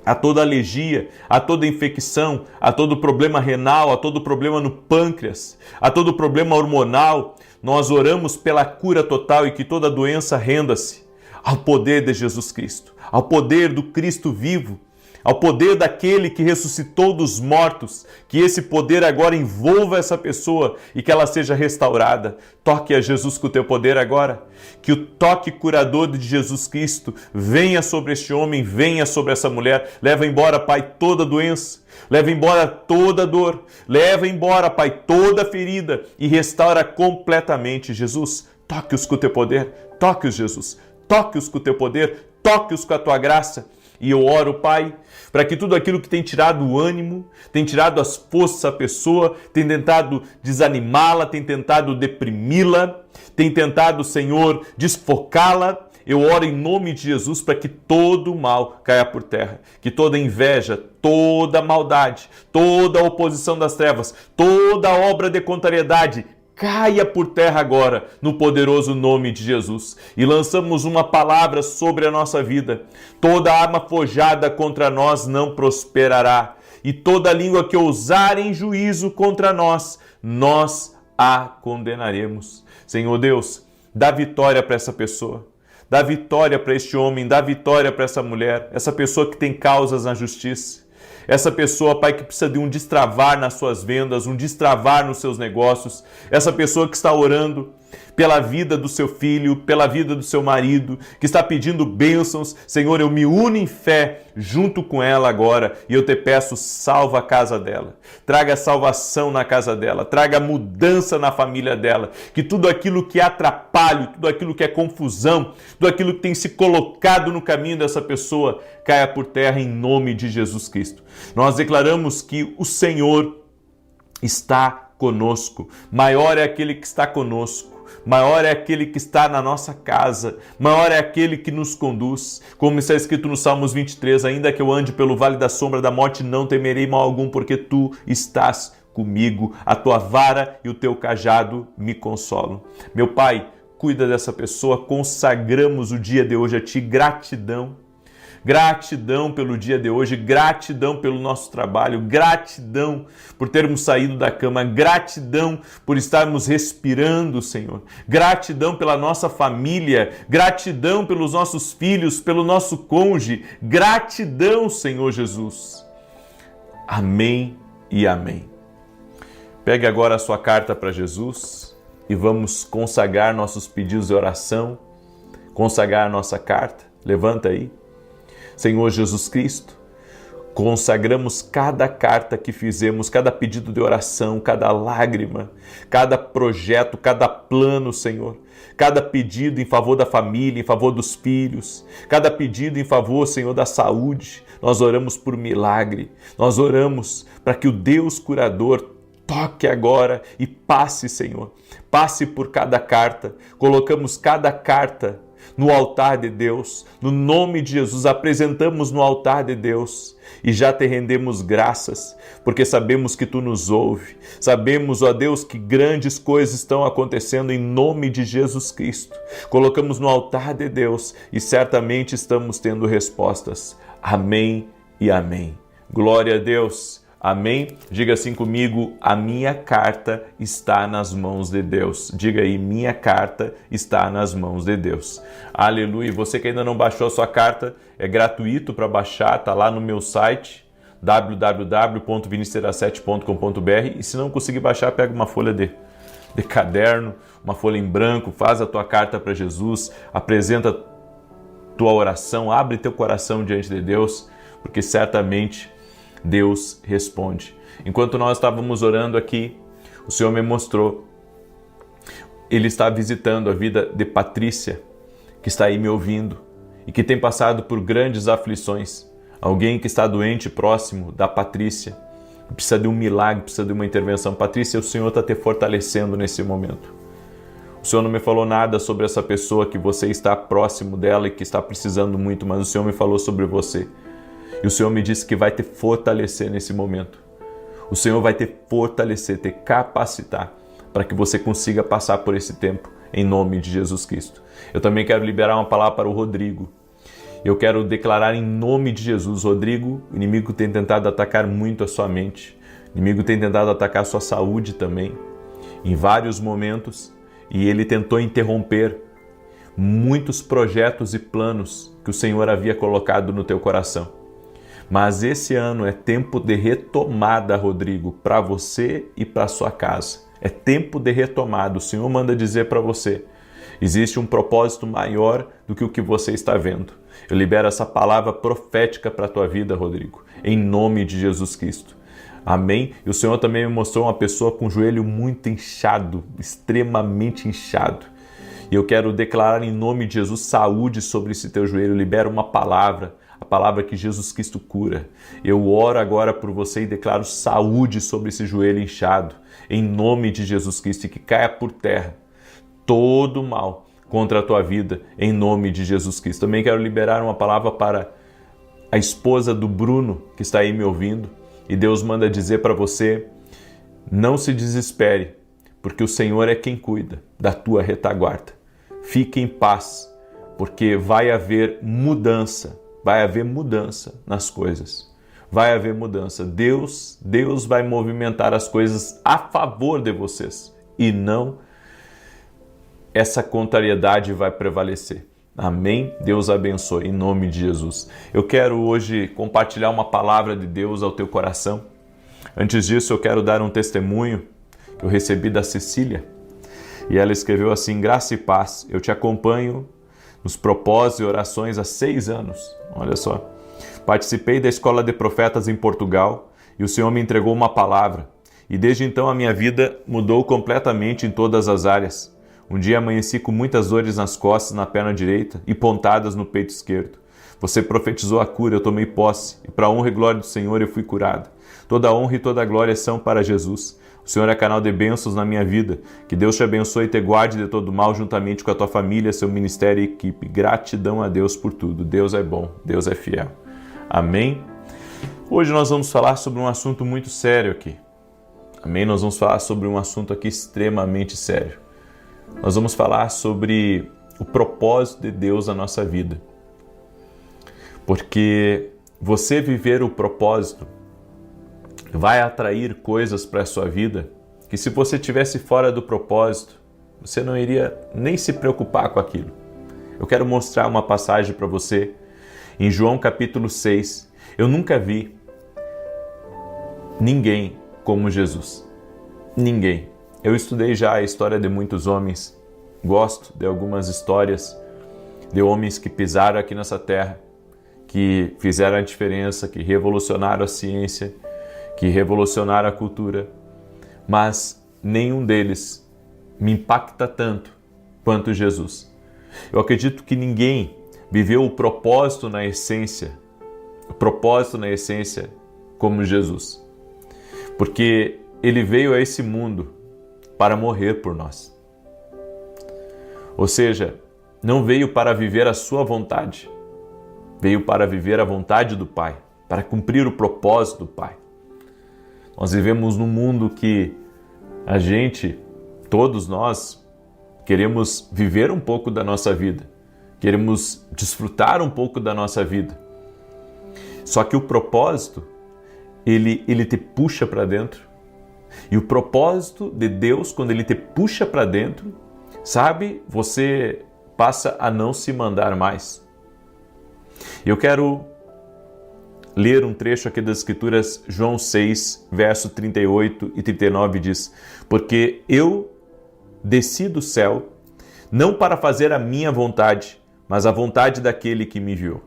a toda alergia, a toda infecção, a todo problema renal, a todo problema no pâncreas, a todo problema hormonal, nós oramos pela cura total e que toda doença renda-se ao poder de Jesus Cristo, ao poder do Cristo vivo, ao poder daquele que ressuscitou dos mortos, que esse poder agora envolva essa pessoa e que ela seja restaurada. Toque a Jesus com o teu poder agora, que o toque curador de Jesus Cristo venha sobre este homem, venha sobre essa mulher. Leva embora, Pai, toda doença, leva embora toda dor, leva embora, Pai, toda ferida e restaura completamente. Jesus, toque-os com o teu poder, toque-os, Jesus, toque-os com o teu poder, toque-os com a tua graça. E eu oro, Pai, para que tudo aquilo que tem tirado o ânimo, tem tirado as forças à pessoa, tem tentado desanimá-la, tem tentado deprimi-la, tem tentado, Senhor, desfocá-la, eu oro em nome de Jesus para que todo mal caia por terra, que toda inveja, toda maldade, toda oposição das trevas, toda obra de contrariedade caia por terra agora, no poderoso nome de Jesus. E lançamos uma palavra sobre a nossa vida. Toda arma forjada contra nós não prosperará. E toda língua que ousar em juízo contra nós, nós a condenaremos. Senhor Deus, dá vitória para essa pessoa. Dá vitória para este homem, dá vitória para essa mulher, essa pessoa que tem causas na justiça. Essa pessoa, Pai, que precisa de um destravar nas suas vendas, um destravar nos seus negócios. Essa pessoa que está orando pela vida do seu filho, pela vida do seu marido, que está pedindo bênçãos. Senhor, eu me uno em fé junto com ela agora e eu te peço, salva a casa dela. Traga salvação na casa dela, traga mudança na família dela. Que tudo aquilo que é atrapalho, tudo aquilo que é confusão, tudo aquilo que tem se colocado no caminho dessa pessoa, caia por terra em nome de Jesus Cristo. Nós declaramos que o Senhor está conosco. Maior é aquele que está conosco. Maior é aquele que está na nossa casa, maior é aquele que nos conduz. Como está escrito no Salmos 23, ainda que eu ande pelo vale da sombra da morte, não temerei mal algum, porque tu estás comigo. A tua vara e o teu cajado me consolam. Meu Pai, cuida dessa pessoa, consagramos o dia de hoje a Ti, gratidão. Gratidão pelo dia de hoje, gratidão pelo nosso trabalho, gratidão por termos saído da cama, gratidão por estarmos respirando, Senhor. Gratidão pela nossa família, gratidão pelos nossos filhos, pelo nosso cônjuge, gratidão, Senhor Jesus. Amém e amém. Pegue agora a sua carta para Jesus e vamos consagrar nossos pedidos de oração, consagrar a nossa carta. Levanta aí. Senhor Jesus Cristo, consagramos cada carta que fizemos, cada pedido de oração, cada lágrima, cada projeto, cada plano, Senhor. Cada pedido em favor da família, em favor dos filhos, cada pedido em favor, Senhor, da saúde. Nós oramos por milagre, nós oramos para que o Deus curador toque agora e passe, Senhor. Passe por cada carta, colocamos cada carta no altar de Deus, no nome de Jesus, apresentamos no altar de Deus e já te rendemos graças, porque sabemos que Tu nos ouve, sabemos, ó Deus, que grandes coisas estão acontecendo em nome de Jesus Cristo. Colocamos no altar de Deus e certamente estamos tendo respostas. Amém e amém. Glória a Deus. Amém? Diga assim comigo, a minha carta está nas mãos de Deus. Diga aí, minha carta está nas mãos de Deus. Aleluia. Você que ainda não baixou a sua carta, é gratuito para baixar, está lá no meu site, www.vinicius7.com.br, e se não conseguir baixar, pega uma folha de caderno, uma folha em branco, faz a tua carta para Jesus, apresenta tua oração, abre teu coração diante de Deus, porque certamente Deus responde. Enquanto nós estávamos orando aqui, o Senhor me mostrou. Ele está visitando a vida de Patrícia, que está aí me ouvindo e que tem passado por grandes aflições. Alguém que está doente próximo da Patrícia, precisa de um milagre, precisa de uma intervenção. Patrícia, o Senhor está te fortalecendo nesse momento. O Senhor não me falou nada sobre essa pessoa que você está próximo dela e que está precisando muito, mas o Senhor me falou sobre você. E o Senhor me disse que vai te fortalecer nesse momento. O Senhor vai te fortalecer, te capacitar para que você consiga passar por esse tempo em nome de Jesus Cristo. Eu também quero liberar uma palavra para o Rodrigo. Eu quero declarar em nome de Jesus, Rodrigo, o inimigo tem tentado atacar muito a sua mente. O inimigo tem tentado atacar a sua saúde também, em vários momentos, e ele tentou interromper muitos projetos e planos que o Senhor havia colocado no teu coração. Mas esse ano é tempo de retomada, Rodrigo, para você e para sua casa. É tempo de retomada. O Senhor manda dizer para você, existe um propósito maior do que o que você está vendo. Eu libero essa palavra profética para a tua vida, Rodrigo, em nome de Jesus Cristo. Amém? E o Senhor também me mostrou uma pessoa com o joelho muito inchado, extremamente inchado. E eu quero declarar em nome de Jesus saúde sobre esse teu joelho. Libero uma palavra, a palavra que Jesus Cristo cura. Eu oro agora por você e declaro saúde sobre esse joelho inchado, em nome de Jesus Cristo, e que caia por terra todo mal contra a tua vida, em nome de Jesus Cristo. Também quero liberar uma palavra para a esposa do Bruno, que está aí me ouvindo, e Deus manda dizer para você, não se desespere, porque o Senhor é quem cuida da tua retaguarda. Fique em paz, porque vai haver mudança nas coisas. Vai haver mudança. Deus vai movimentar as coisas a favor de vocês e não essa contrariedade vai prevalecer. Amém? Deus abençoe, em nome de Jesus. Eu quero hoje compartilhar uma palavra de Deus ao teu coração. Antes disso, eu quero dar um testemunho que eu recebi da Cecília. E ela escreveu assim: graça e paz, eu te acompanho nos propósitos e orações há 6 anos. Olha só. Participei da Escola de Profetas em Portugal e o Senhor me entregou uma palavra. E desde então a minha vida mudou completamente em todas as áreas. Um dia amanheci com muitas dores nas costas, na perna direita e pontadas no peito esquerdo. Você profetizou a cura, eu tomei posse, e para a honra e glória do Senhor eu fui curado. Toda a honra e toda a glória são para Jesus. O Senhor é canal de bênçãos na minha vida. Que Deus te abençoe e te guarde de todo mal, juntamente com a tua família, seu ministério e equipe. Gratidão a Deus por tudo. Deus é bom, Deus é fiel. Amém? Hoje nós vamos falar sobre um assunto muito sério aqui. Amém? Nós vamos falar sobre um assunto aqui extremamente sério. Nós vamos falar sobre o propósito de Deus na nossa vida. Porque você viver o propósito vai atrair coisas para a sua vida que, se você estivesse fora do propósito, você não iria nem se preocupar com aquilo. Eu quero mostrar uma passagem para você em João capítulo 6. Eu nunca vi ninguém como Jesus. Ninguém. Eu estudei já a história de muitos homens, gosto de algumas histórias de homens que pisaram aqui nessa terra, que fizeram a diferença, que revolucionaram a ciência, que revolucionaram a cultura, mas nenhum deles me impacta tanto quanto Jesus. Eu acredito que ninguém viveu o propósito na essência como Jesus, porque ele veio a esse mundo para morrer por nós. Ou seja, não veio para viver a sua vontade, veio para viver a vontade do Pai, para cumprir o propósito do Pai. Nós vivemos num mundo que a gente, todos nós, queremos viver um pouco da nossa vida, queremos desfrutar um pouco da nossa vida. Só que o propósito, ele te puxa para dentro. E o propósito de Deus, quando Ele te puxa para dentro, sabe, você passa a não se mandar mais. Eu quero ler um trecho aqui das Escrituras, João 6, verso 38 e 39 diz: porque eu desci do céu, não para fazer a minha vontade, mas a vontade daquele que me enviou.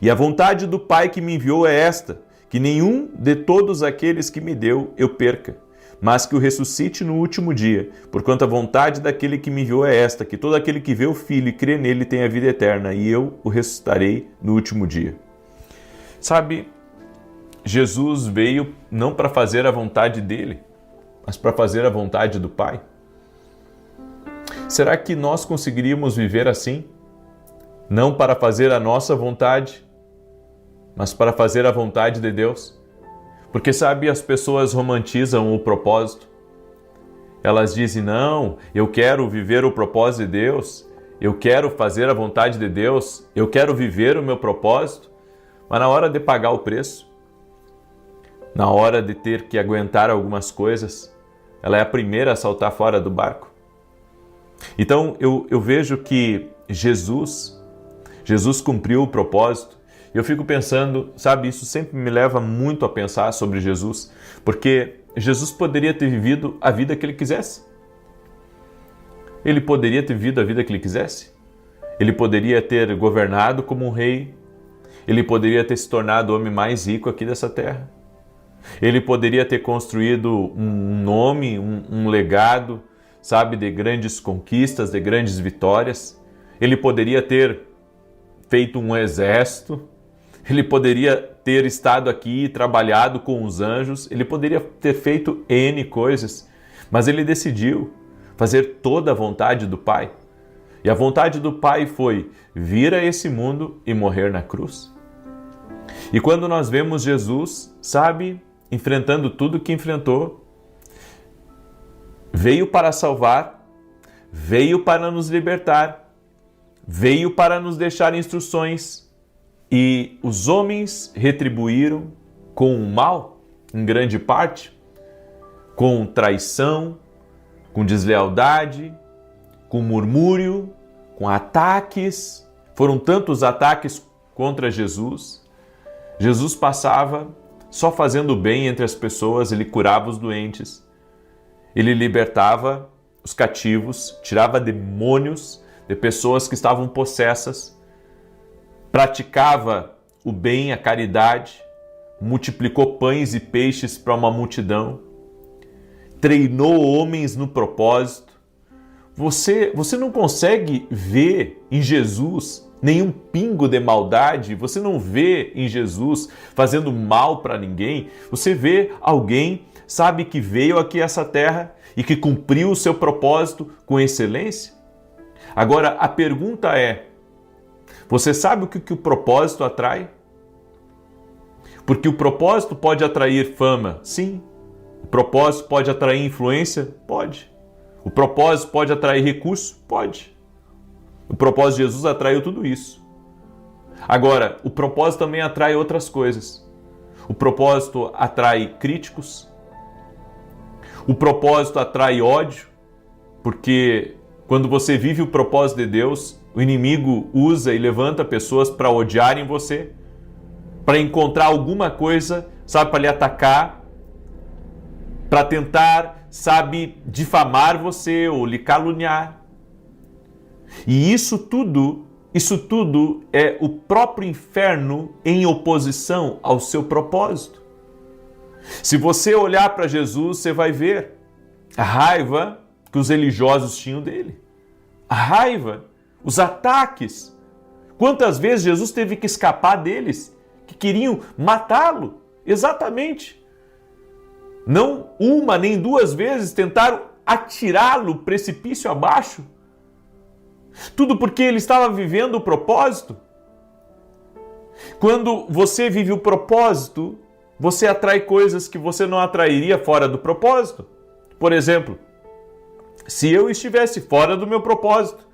E a vontade do Pai que me enviou é esta, que nenhum de todos aqueles que me deu eu perca, mas que o ressuscite no último dia, porquanto a vontade daquele que me enviou é esta, que todo aquele que vê o Filho e crê nele tenha vida eterna, e eu o ressuscitarei no último dia. Sabe, Jesus veio não para fazer a vontade dele, mas para fazer a vontade do Pai. Será que nós conseguiríamos viver assim? Não para fazer a nossa vontade, mas para fazer a vontade de Deus? Porque, sabe, as pessoas romantizam o propósito. Elas dizem: não, eu quero viver o propósito de Deus, eu quero fazer a vontade de Deus, eu quero viver o meu propósito, mas na hora de pagar o preço, na hora de ter que aguentar algumas coisas, ela é a primeira a saltar fora do barco. Então, eu vejo que Jesus cumpriu o propósito. E eu fico pensando, sabe, isso sempre me leva muito a pensar sobre Jesus, porque Jesus poderia ter vivido a vida que ele quisesse. Ele poderia ter vivido a vida que ele quisesse. Ele poderia ter governado como um rei. Ele poderia ter se tornado o homem mais rico aqui dessa terra. Ele poderia ter construído um nome, um legado, sabe, de grandes conquistas, de grandes vitórias. Ele poderia ter feito um exército. Ele poderia ter estado aqui e trabalhado com os anjos, ele poderia ter feito N coisas, mas ele decidiu fazer toda a vontade do Pai. E a vontade do Pai foi vir a esse mundo e morrer na cruz. E quando nós vemos Jesus, sabe, enfrentando tudo que enfrentou, veio para salvar, veio para nos libertar, veio para nos deixar instruções. E os homens retribuíram com o mal, em grande parte, com traição, com deslealdade, com murmúrio, com ataques. Foram tantos ataques contra Jesus. Jesus passava só fazendo bem entre as pessoas, ele curava os doentes, ele libertava os cativos, tirava demônios de pessoas que estavam possessas, praticava o bem, a caridade, multiplicou pães e peixes para uma multidão, treinou homens no propósito. Você não consegue ver em Jesus nenhum pingo de maldade, você não vê em Jesus fazendo mal para ninguém, você vê alguém, sabe, que veio aqui a essa terra e que cumpriu o seu propósito com excelência. Agora, a pergunta é, você sabe o que o propósito atrai? Porque o propósito pode atrair fama, sim. O propósito pode atrair influência? Pode. O propósito pode atrair recurso? Pode. O propósito de Jesus atraiu tudo isso. Agora, o propósito também atrai outras coisas. O propósito atrai críticos. O propósito atrai ódio, porque quando você vive o propósito de Deus, o inimigo usa e levanta pessoas para odiarem você, para encontrar alguma coisa, sabe, para lhe atacar, para tentar, sabe, difamar você ou lhe caluniar. E isso tudo é o próprio inferno em oposição ao seu propósito. Se você olhar para Jesus, você vai ver a raiva que os religiosos tinham dele. A raiva, os ataques. Quantas vezes Jesus teve que escapar deles, que queriam matá-lo? Exatamente. Não uma nem duas vezes tentaram atirá-lo precipício abaixo. Tudo porque ele estava vivendo o propósito. Quando você vive o propósito, você atrai coisas que você não atrairia fora do propósito. Por exemplo, se eu estivesse fora do meu propósito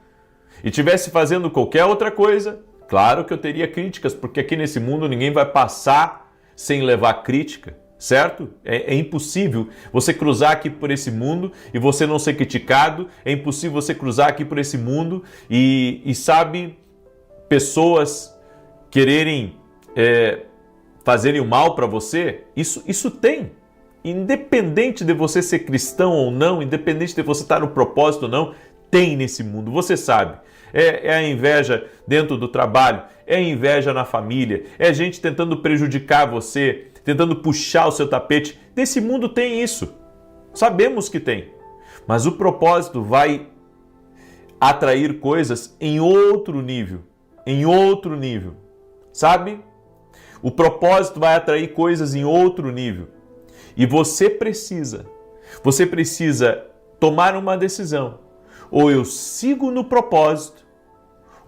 e estivesse fazendo qualquer outra coisa, claro que eu teria críticas, porque aqui nesse mundo ninguém vai passar sem levar crítica, certo? É impossível você cruzar aqui por esse mundo e você não ser criticado, é impossível você cruzar aqui por esse mundo e sabe, pessoas quererem fazerem o mal para você. Isso tem. Independente de você ser cristão ou não, independente de você estar no propósito ou não, tem nesse mundo, você sabe. É a inveja dentro do trabalho, é a inveja na família, é gente tentando prejudicar você, tentando puxar o seu tapete. Nesse mundo tem isso. Sabemos que tem. Mas o propósito vai atrair coisas em outro nível. Em outro nível. Sabe? O propósito vai atrair coisas em outro nível. E você precisa tomar uma decisão. Ou eu sigo no propósito,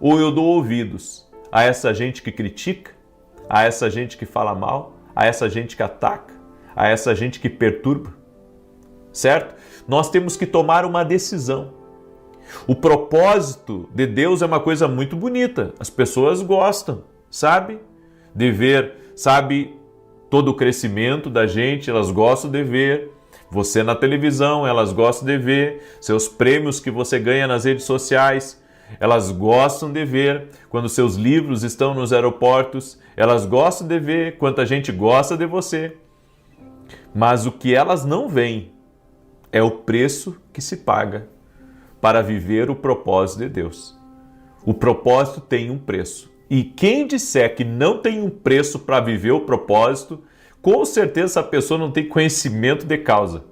ou eu dou ouvidos a essa gente que critica, a essa gente que fala mal, a essa gente que ataca, a essa gente que perturba. Certo? Nós temos que tomar uma decisão. O propósito de Deus é uma coisa muito bonita. As pessoas gostam, sabe? De ver, sabe, todo o crescimento da gente, elas gostam de ver. Você na televisão, elas gostam de ver. Seus prêmios que você ganha nas redes sociais, elas gostam de ver. Quando seus livros estão nos aeroportos, elas gostam de ver. Quanta gente gosta de você. Mas o que elas não veem é o preço que se paga para viver o propósito de Deus. O propósito tem um preço. E quem disser que não tem um preço para viver o propósito, com certeza essa pessoa não tem conhecimento de causa.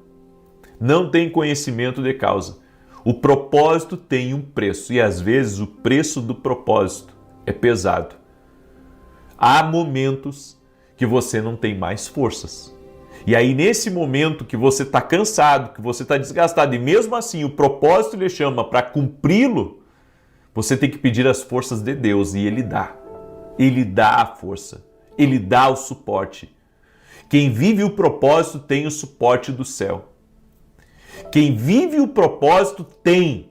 Não tem conhecimento de causa. O propósito tem um preço e às vezes o preço do propósito é pesado. Há momentos que você não tem mais forças. E aí nesse momento que você está cansado, que você está desgastado e mesmo assim o propósito lhe chama para cumpri-lo, você tem que pedir as forças de Deus e Ele dá. Ele dá a força. Ele dá o suporte. Quem vive o propósito tem o suporte do céu. Quem vive o propósito tem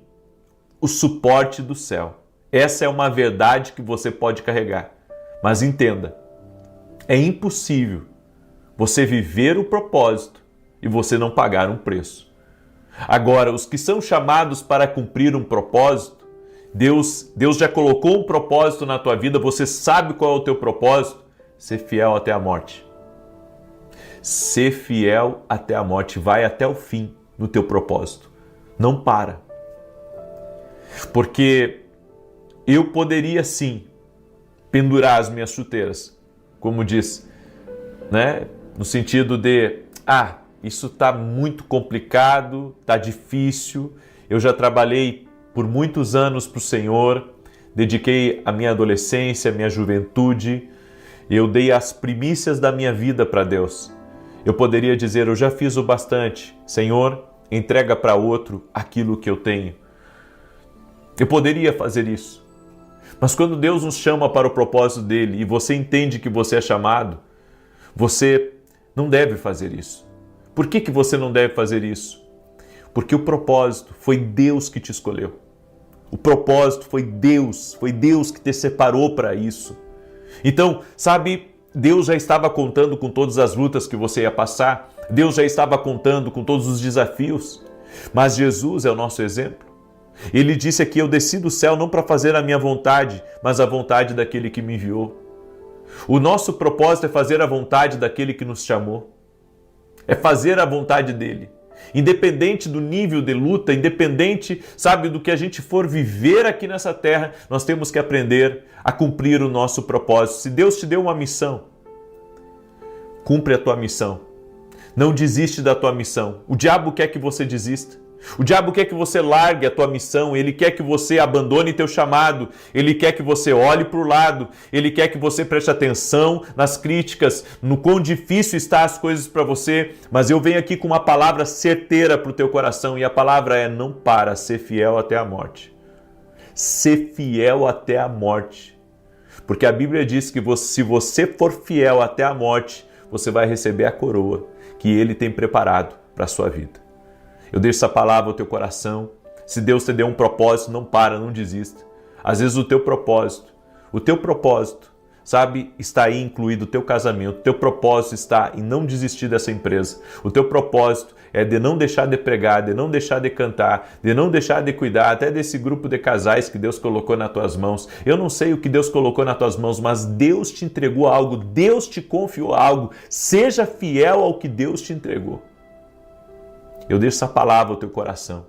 o suporte do céu. Essa é uma verdade que você pode carregar. Mas entenda, é impossível você viver o propósito e você não pagar um preço. Agora, os que são chamados para cumprir um propósito, Deus já colocou um propósito na tua vida, você sabe qual é o teu propósito? Ser fiel até a morte. Ser fiel até a morte, vai até o fim no teu propósito. Não para. Porque eu poderia sim pendurar as minhas chuteiras, como diz, né? No sentido de, isso está muito complicado, está difícil, eu já trabalhei por muitos anos para o Senhor, dediquei a minha adolescência, a minha juventude, eu dei as primícias da minha vida para Deus. Eu poderia dizer, eu já fiz o bastante, Senhor, entrega para outro aquilo que eu tenho. Eu poderia fazer isso. Mas quando Deus nos chama para o propósito dele e você entende que você é chamado, você não deve fazer isso. Por que você não deve fazer isso? Porque o propósito foi Deus que te escolheu. O propósito foi Deus que te separou para isso. Então, sabe, Deus já estava contando com todas as lutas que você ia passar, Deus já estava contando com todos os desafios, mas Jesus é o nosso exemplo. Ele disse aqui, eu desci do céu não para fazer a minha vontade, mas a vontade daquele que me enviou. O nosso propósito é fazer a vontade daquele que nos chamou. É fazer a vontade dele. Independente do nível de luta, independente, sabe, do que a gente for viver aqui nessa terra, nós temos que aprender a cumprir o nosso propósito. Se Deus te deu uma missão, cumpre a tua missão. Não desiste da tua missão. O diabo quer que você desista. O diabo quer que você largue a tua missão, ele quer que você abandone teu chamado, ele quer que você olhe para o lado, ele quer que você preste atenção nas críticas, no quão difícil está as coisas para você, mas eu venho aqui com uma palavra certeira para o teu coração e a palavra é não para, ser fiel até a morte. Ser fiel até a morte. Porque a Bíblia diz que se você for fiel até a morte, você vai receber a coroa que ele tem preparado para a sua vida. Eu deixo essa palavra ao teu coração. Se Deus te deu um propósito, não para, não desista. Às vezes o teu propósito, sabe, está aí incluído o teu casamento. O teu propósito está em não desistir dessa empresa. O teu propósito é de não deixar de pregar, de não deixar de cantar, de não deixar de cuidar até desse grupo de casais que Deus colocou nas tuas mãos. Eu não sei o que Deus colocou nas tuas mãos, mas Deus te entregou algo, Deus te confiou algo. Seja fiel ao que Deus te entregou. Eu deixo essa palavra ao teu coração.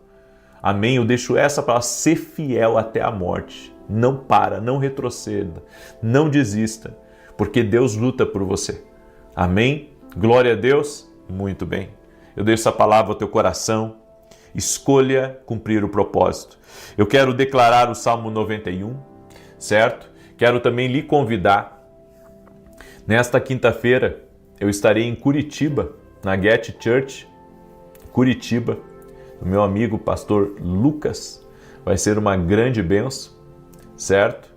Amém? Eu deixo essa palavra, ser fiel até a morte. Não para, não retroceda, não desista, porque Deus luta por você. Amém? Glória a Deus? Muito bem. Eu deixo essa palavra ao teu coração. Escolha cumprir o propósito. Eu quero declarar o Salmo 91, certo? Quero também lhe convidar. Nesta quinta-feira, eu estarei em Curitiba, na Get Church, Curitiba, o meu amigo pastor Lucas, vai ser uma grande bênção, certo?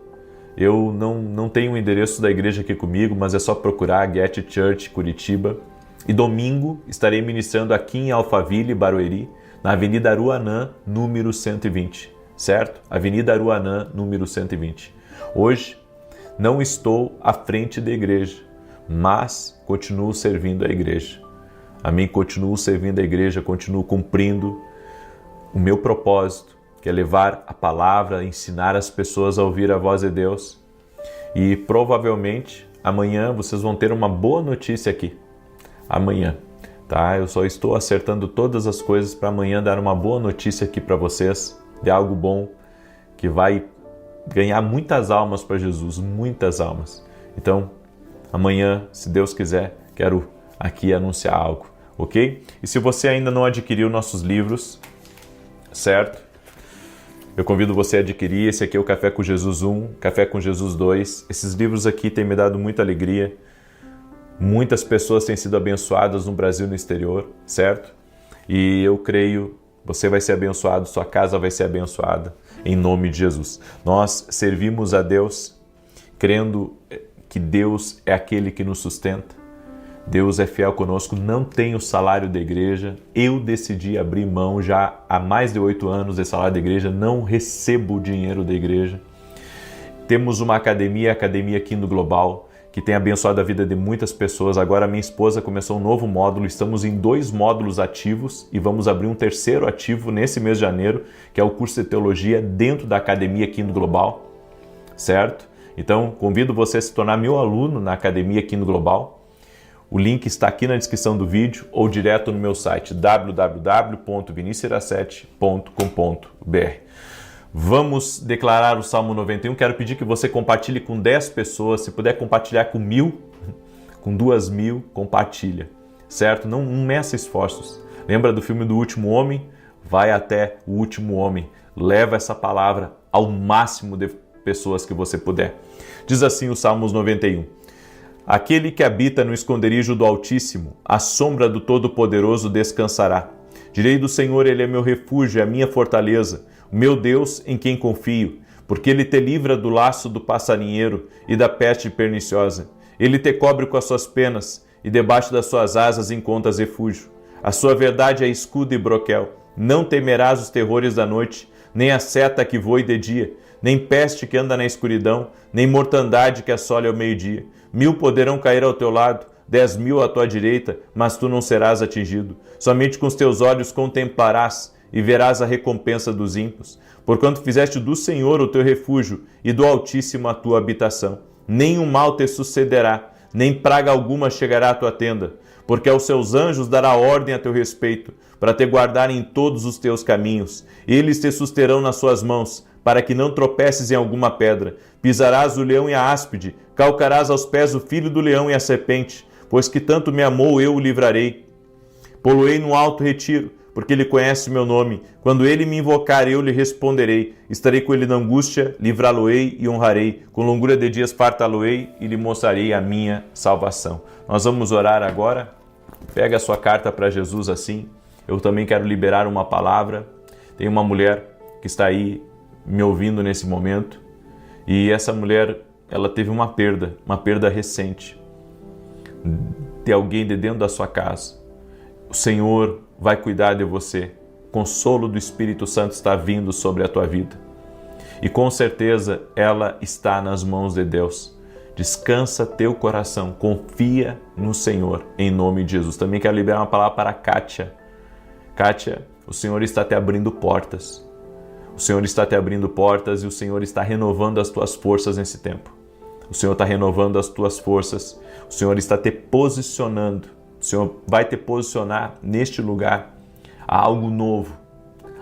Eu não tenho o endereço da igreja aqui comigo, mas é só procurar Get Church Curitiba. E domingo estarei ministrando aqui em Alphaville, Barueri, na Avenida Aruanã, número 120, certo? Avenida Aruanã, número 120. Hoje não estou à frente da igreja, mas continuo servindo a igreja. Amém? Continuo servindo a igreja, continuo cumprindo o meu propósito, que é levar a palavra, ensinar as pessoas a ouvir a voz de Deus. E provavelmente amanhã vocês vão ter uma boa notícia aqui. Amanhã, tá? Eu só estou acertando todas as coisas para amanhã dar uma boa notícia aqui para vocês, de algo bom, que vai ganhar muitas almas para Jesus, muitas almas. Então, amanhã, se Deus quiser, quero aqui anunciar algo, ok? E se você ainda não adquiriu nossos livros, certo? Eu convido você a adquirir. Esse aqui é o Café com Jesus 1, Café com Jesus 2. Esses livros aqui têm me dado muita alegria. Muitas pessoas têm sido abençoadas no Brasil e no exterior, certo? E eu creio, você vai ser abençoado, sua casa vai ser abençoada, em nome de Jesus. Nós servimos a Deus, crendo que Deus é aquele que nos sustenta. Deus é fiel conosco, não tem o salário da igreja. Eu decidi abrir mão já há mais de 8 anos desse salário da igreja, não recebo o dinheiro da igreja. Temos uma academia Kingdom Global, que tem abençoado a vida de muitas pessoas. Agora minha esposa começou um novo módulo, estamos em 2 módulos ativos e vamos abrir um 3º ativo nesse mês de janeiro, que é o curso de teologia dentro da Academia Quino Global, certo? Então, convido você a se tornar meu aluno na Academia Quino Global. O link está aqui na descrição do vídeo ou direto no meu site www.vinicius07.com.br. Vamos declarar o Salmo 91. Quero pedir que você compartilhe com 10 pessoas. Se puder compartilhar com 1.000, com 2.000, compartilha, certo? Não meça esforços. Lembra do filme do Último Homem? Vai até o último homem. Leva essa palavra ao máximo de pessoas que você puder. Diz assim o Salmos 91. Aquele que habita no esconderijo do Altíssimo, à sombra do Todo-Poderoso descansará. Direi do Senhor, Ele é meu refúgio, é a minha fortaleza, o meu Deus em quem confio, porque Ele te livra do laço do passarinheiro e da peste perniciosa. Ele te cobre com as suas penas e debaixo das suas asas encontras refúgio. A sua verdade é escudo e broquel. Não temerás os terrores da noite, nem a seta que voe de dia, nem peste que anda na escuridão, nem mortandade que assole ao meio-dia. 1.000 poderão cair ao teu lado, 10.000 à tua direita, mas tu não serás atingido. Somente com os teus olhos contemplarás e verás a recompensa dos ímpios. Porquanto fizeste do Senhor o teu refúgio e do Altíssimo a tua habitação. Nenhum mal te sucederá, nem praga alguma chegará à tua tenda, porque aos seus anjos dará ordem a teu respeito, para te guardarem em todos os teus caminhos. Eles te susterão nas suas mãos, para que não tropeces em alguma pedra. Pisarás o leão e a áspide, calcarás aos pés o filho do leão e a serpente, pois que tanto me amou, eu o livrarei. Poloei no alto retiro, porque ele conhece o meu nome. Quando ele me invocar, eu lhe responderei. Estarei com ele na angústia, livrá-lo-ei e honrarei. Com longura de dias fartá-lo-ei e lhe mostrarei a minha salvação. Nós vamos orar agora. Pega a sua carta para Jesus assim. Eu também quero liberar uma palavra. Tem uma mulher que está aí me ouvindo nesse momento. E essa mulher, ela teve uma perda recente de alguém de dentro da sua casa. O Senhor vai cuidar de você. O consolo do Espírito Santo está vindo sobre a tua vida. E com certeza ela está nas mãos de Deus. Descansa teu coração, confia no Senhor, em nome de Jesus. Também quero liberar uma palavra para a Kátia. Kátia, o Senhor está te abrindo portas. O Senhor está te abrindo portas e o Senhor está renovando as tuas forças nesse tempo. O Senhor está renovando as tuas forças. O Senhor está te posicionando. O Senhor vai te posicionar neste lugar a algo novo,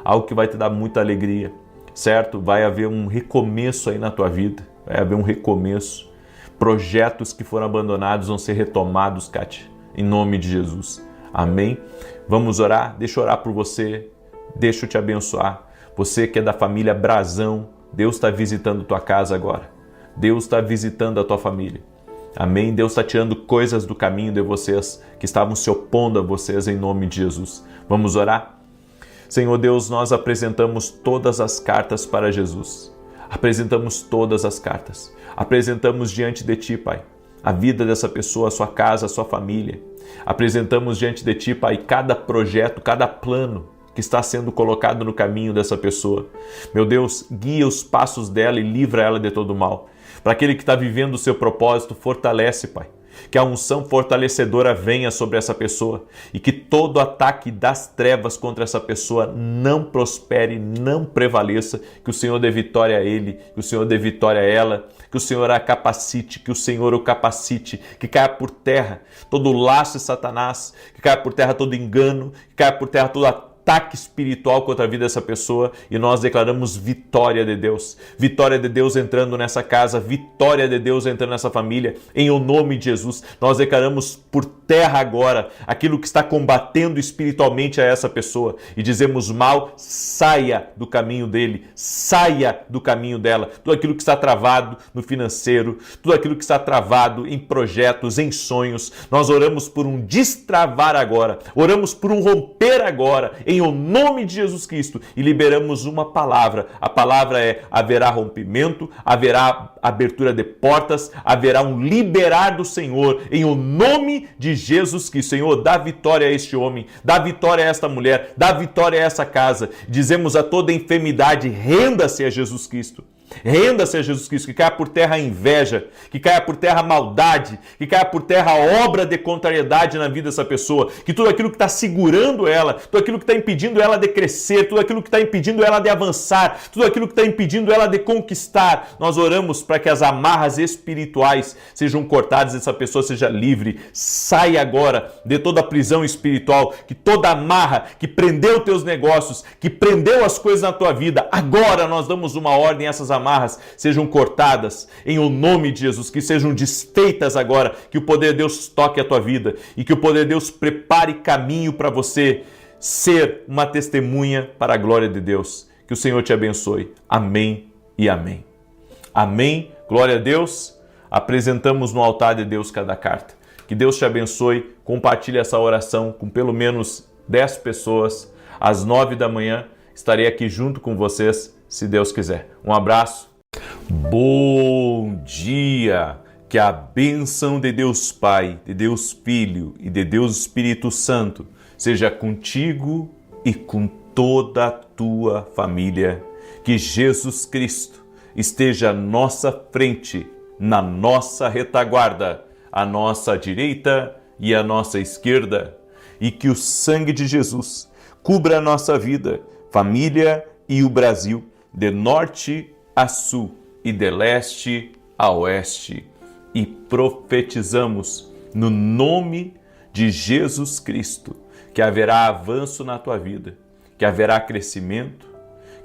algo que vai te dar muita alegria, certo? Vai haver um recomeço aí na tua vida, vai haver um recomeço. Projetos que foram abandonados vão ser retomados, Kátia, em nome de Jesus. Amém? Vamos orar? Deixa eu orar por você, deixa eu te abençoar. Você que é da família Brazão, Deus está visitando tua casa agora. Deus está visitando a tua família. Amém? Deus está tirando coisas do caminho de vocês que estavam se opondo a vocês em nome de Jesus. Vamos orar? Senhor Deus, nós apresentamos todas as cartas para Jesus. Apresentamos todas as cartas. Apresentamos diante de Ti, Pai, a vida dessa pessoa, a sua casa, a sua família. Apresentamos diante de Ti, Pai, cada projeto, cada plano que está sendo colocado no caminho dessa pessoa. Meu Deus, guia os passos dela e livra ela de todo mal. Para aquele que está vivendo o seu propósito, fortalece, Pai. Que a unção fortalecedora venha sobre essa pessoa e que todo ataque das trevas contra essa pessoa não prospere, não prevaleça, que o Senhor dê vitória a ele, que o Senhor dê vitória a ela, que o Senhor a capacite, que o Senhor o capacite, que caia por terra todo laço de Satanás, que caia por terra todo engano, que caia por terra todo ataque espiritual contra a vida dessa pessoa e nós declaramos vitória de Deus entrando nessa casa, vitória de Deus entrando nessa família, em o nome de Jesus. Nós declaramos por terra agora aquilo que está combatendo espiritualmente a essa pessoa e dizemos: mal, saia do caminho dele, saia do caminho dela. Tudo aquilo que está travado no financeiro, tudo aquilo que está travado em projetos, em sonhos, nós oramos por um destravar agora, oramos por um romper agora, em o nome de Jesus Cristo, e liberamos uma palavra. A palavra é: haverá rompimento, haverá abertura de portas, haverá um liberar do Senhor, em o nome de Jesus Cristo. Senhor, dá vitória a este homem, dá vitória a esta mulher, dá vitória a essa casa. Dizemos a toda enfermidade: renda-se a Jesus Cristo. Renda-se a Jesus Cristo, que caia por terra a inveja, que caia por terra a maldade, que caia por terra a obra de contrariedade na vida dessa pessoa, que tudo aquilo que está segurando ela, tudo aquilo que está impedindo ela de crescer, tudo aquilo que está impedindo ela de avançar, tudo aquilo que está impedindo ela de conquistar, nós oramos para que as amarras espirituais sejam cortadas, essa pessoa seja livre, saia agora de toda a prisão espiritual, que toda amarra que prendeu teus negócios, que prendeu as coisas na tua vida, agora nós damos uma ordem, essas amarras sejam cortadas em o nome de Jesus, que sejam desfeitas agora, que o poder de Deus toque a tua vida e que o poder de Deus prepare caminho para você ser uma testemunha para a glória de Deus. Que o Senhor te abençoe. Amém e amém. Amém. Glória a Deus. Apresentamos no altar de Deus cada carta. Que Deus te abençoe. Compartilhe essa oração com pelo menos 10 pessoas. Às 9 da manhã estarei aqui junto com vocês, se Deus quiser. Um abraço. Bom dia! Que a bênção de Deus Pai, de Deus Filho e de Deus Espírito Santo seja contigo e com toda a tua família. Que Jesus Cristo esteja à nossa frente, na nossa retaguarda, à nossa direita e à nossa esquerda. E que o sangue de Jesus cubra a nossa vida, família e o Brasil, de norte a sul e de leste a oeste. E profetizamos no nome de Jesus Cristo que haverá avanço na tua vida, que haverá crescimento,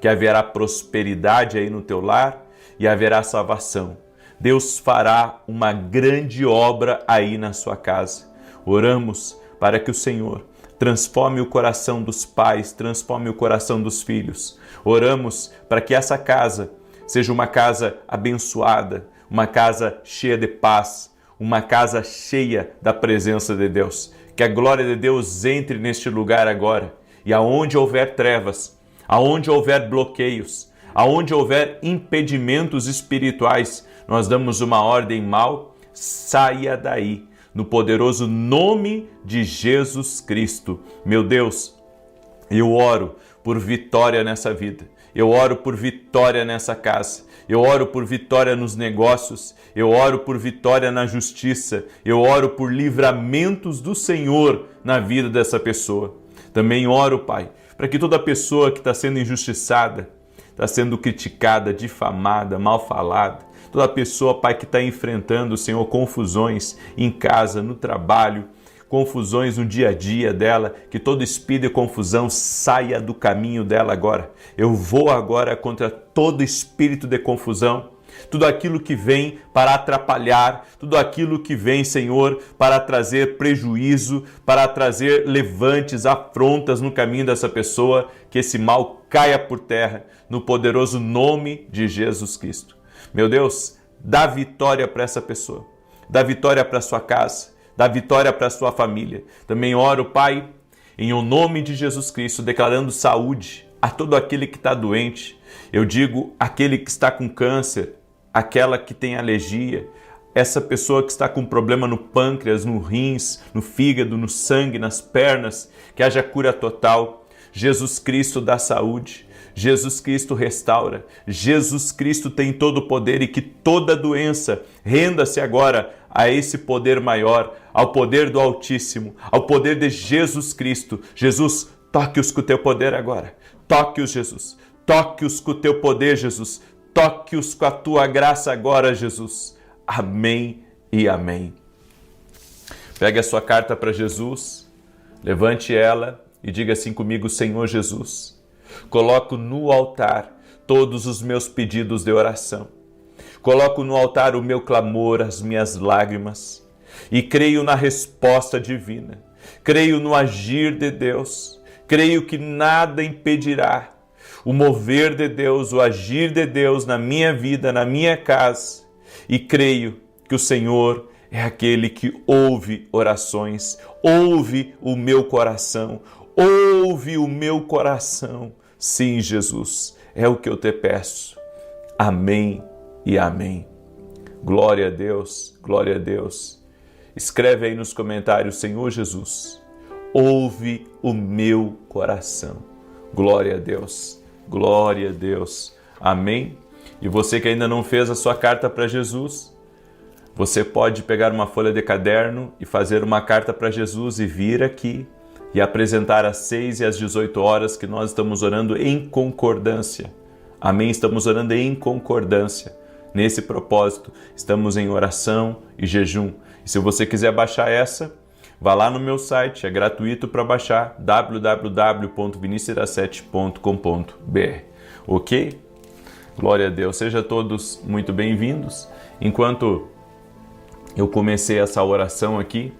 que haverá prosperidade aí no teu lar e haverá salvação. Deus fará uma grande obra aí na sua casa. Oramos para que o Senhor transforme o coração dos pais, transforme o coração dos filhos. Oramos para que essa casa seja uma casa abençoada, uma casa cheia de paz, uma casa cheia da presença de Deus. Que a glória de Deus entre neste lugar agora. E aonde houver trevas, aonde houver bloqueios, aonde houver impedimentos espirituais, nós damos uma ordem mal, saia daí, no poderoso nome de Jesus Cristo. Meu Deus, eu oro por vitória nessa vida. Eu oro por vitória nessa casa. Eu oro por vitória nos negócios. Eu oro por vitória na justiça. Eu oro por livramentos do Senhor na vida dessa pessoa. Também oro, Pai, para que toda pessoa que está sendo injustiçada, está sendo criticada, difamada, mal falada, toda pessoa, Pai, que está enfrentando, Senhor, confusões em casa, no trabalho, confusões no dia a dia dela, que todo espírito de confusão saia do caminho dela agora. Eu vou agora contra todo espírito de confusão, tudo aquilo que vem para atrapalhar, tudo aquilo que vem, Senhor, para trazer prejuízo, para trazer levantes, afrontas no caminho dessa pessoa, que esse mal caia por terra, no poderoso nome de Jesus Cristo. Meu Deus, dá vitória para essa pessoa, dá vitória para sua casa, dá vitória para a sua família. Também oro, Pai, em o nome de Jesus Cristo, declarando saúde a todo aquele que está doente. Eu digo aquele que está com câncer, aquela que tem alergia, essa pessoa que está com problema no pâncreas, no rins, no fígado, no sangue, nas pernas, que haja cura total. Jesus Cristo dá saúde. Jesus Cristo restaura, Jesus Cristo tem todo o poder e que toda doença renda-se agora a esse poder maior, ao poder do Altíssimo, ao poder de Jesus Cristo. Jesus, toque-os com o teu poder agora, toque-os, Jesus, toque-os com o teu poder, Jesus, toque-os com a tua graça agora, Jesus. Amém e amém. Pegue a sua carta para Jesus, levante ela e diga assim comigo: Senhor Jesus, coloco no altar todos os meus pedidos de oração. Coloco no altar o meu clamor, as minhas lágrimas. E creio na resposta divina. Creio no agir de Deus. Creio que nada impedirá o mover de Deus, o agir de Deus na minha vida, na minha casa. E creio que o Senhor é aquele que ouve orações, ouve o meu coração, ouve o meu coração. Sim, Jesus, é o que eu te peço. Amém e amém. Glória a Deus, glória a Deus. Escreve aí nos comentários: Senhor Jesus, ouve o meu coração. Glória a Deus, glória a Deus. Amém. E você que ainda não fez a sua carta para Jesus, você pode pegar uma folha de caderno e fazer uma carta para Jesus e vir aqui e apresentar às 6 e às 18 horas, que nós estamos orando em concordância. Amém? Estamos orando em concordância. Nesse propósito, estamos em oração e jejum. E se você quiser baixar essa, vá lá no meu site, é gratuito para baixar, www.vinicius17.com.br. Ok? Glória a Deus. Sejam todos muito bem-vindos. Enquanto eu comecei essa oração aqui,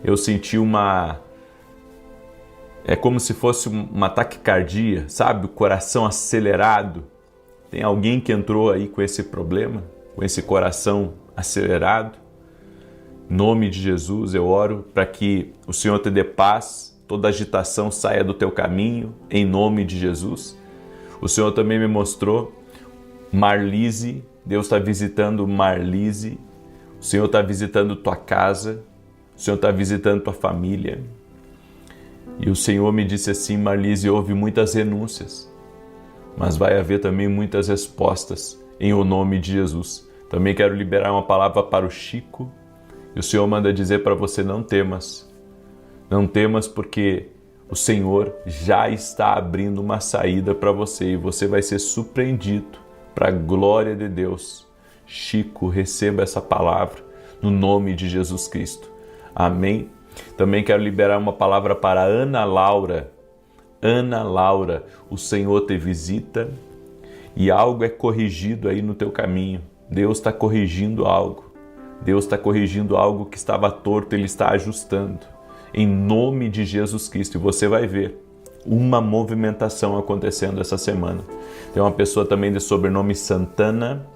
eu senti é como se fosse uma taquicardia, sabe? O coração acelerado. Tem alguém que entrou aí com esse problema, com esse coração acelerado? Em nome de Jesus, eu oro para que o Senhor te dê paz, toda agitação saia do teu caminho, em nome de Jesus. O Senhor também me mostrou Marlise, Deus está visitando Marlise, o Senhor está visitando tua casa, o Senhor está visitando tua família. E o Senhor me disse assim: Marlise, houve muitas renúncias, mas vai haver também muitas respostas, em o nome de Jesus. Também quero liberar uma palavra para o Chico, e o Senhor manda dizer para você: não temas. Não temas, porque o Senhor já está abrindo uma saída para você e você vai ser surpreendido para a glória de Deus. Chico, receba essa palavra no nome de Jesus Cristo. Amém? Também quero liberar uma palavra para Ana Laura. Ana Laura, o Senhor te visita e algo é corrigido aí no teu caminho. Deus está corrigindo algo. Deus está corrigindo algo que estava torto, Ele está ajustando. Em nome de Jesus Cristo. E você vai ver uma movimentação acontecendo essa semana. Tem uma pessoa também de sobrenome Santana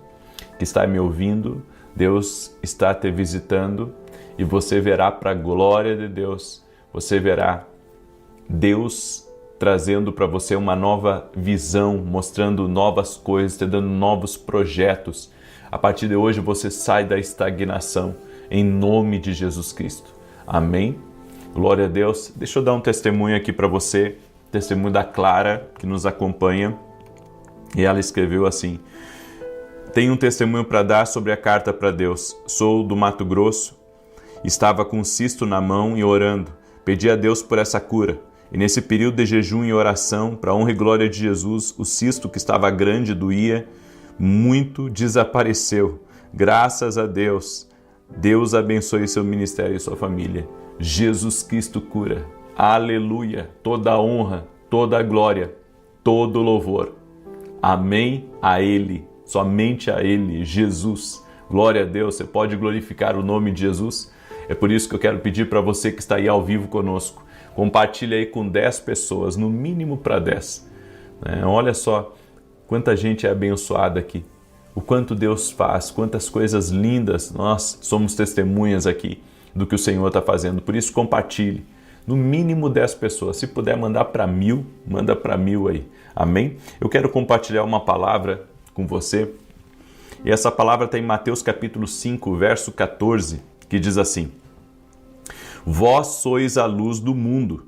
que está me ouvindo. Deus está te visitando e você verá para a glória de Deus. Você verá Deus trazendo para você uma nova visão, mostrando novas coisas, te dando novos projetos. A partir de hoje você sai da estagnação, em nome de Jesus Cristo. Amém? Glória a Deus. Deixa eu dar um testemunho aqui para você, testemunho da Clara, que nos acompanha. E ela escreveu assim: tenho um testemunho para dar sobre a carta para Deus. Sou do Mato Grosso, estava com um cisto na mão e orando. Pedi a Deus por essa cura. E nesse período de jejum e oração, para a honra e glória de Jesus, o cisto que estava grande, doía muito, desapareceu. Graças a Deus. Deus abençoe seu ministério e sua família. Jesus Cristo cura. Aleluia. Toda a honra, toda a glória, todo o louvor. Amém a Ele. Somente a Ele, Jesus. Glória a Deus. Você pode glorificar o nome de Jesus? É por isso que eu quero pedir para você que está aí ao vivo conosco, compartilhe aí com 10 pessoas, no mínimo para 10. Olha só quanta gente é abençoada aqui. O quanto Deus faz, quantas coisas lindas. Nós somos testemunhas aqui do que o Senhor está fazendo. Por isso, compartilhe. No mínimo 10 pessoas. Se puder mandar para 1000, manda para 1000 aí. Amém? Eu quero compartilhar uma palavra com você. E essa palavra está em Mateus capítulo 5, verso 14, que diz assim: vós sois a luz do mundo.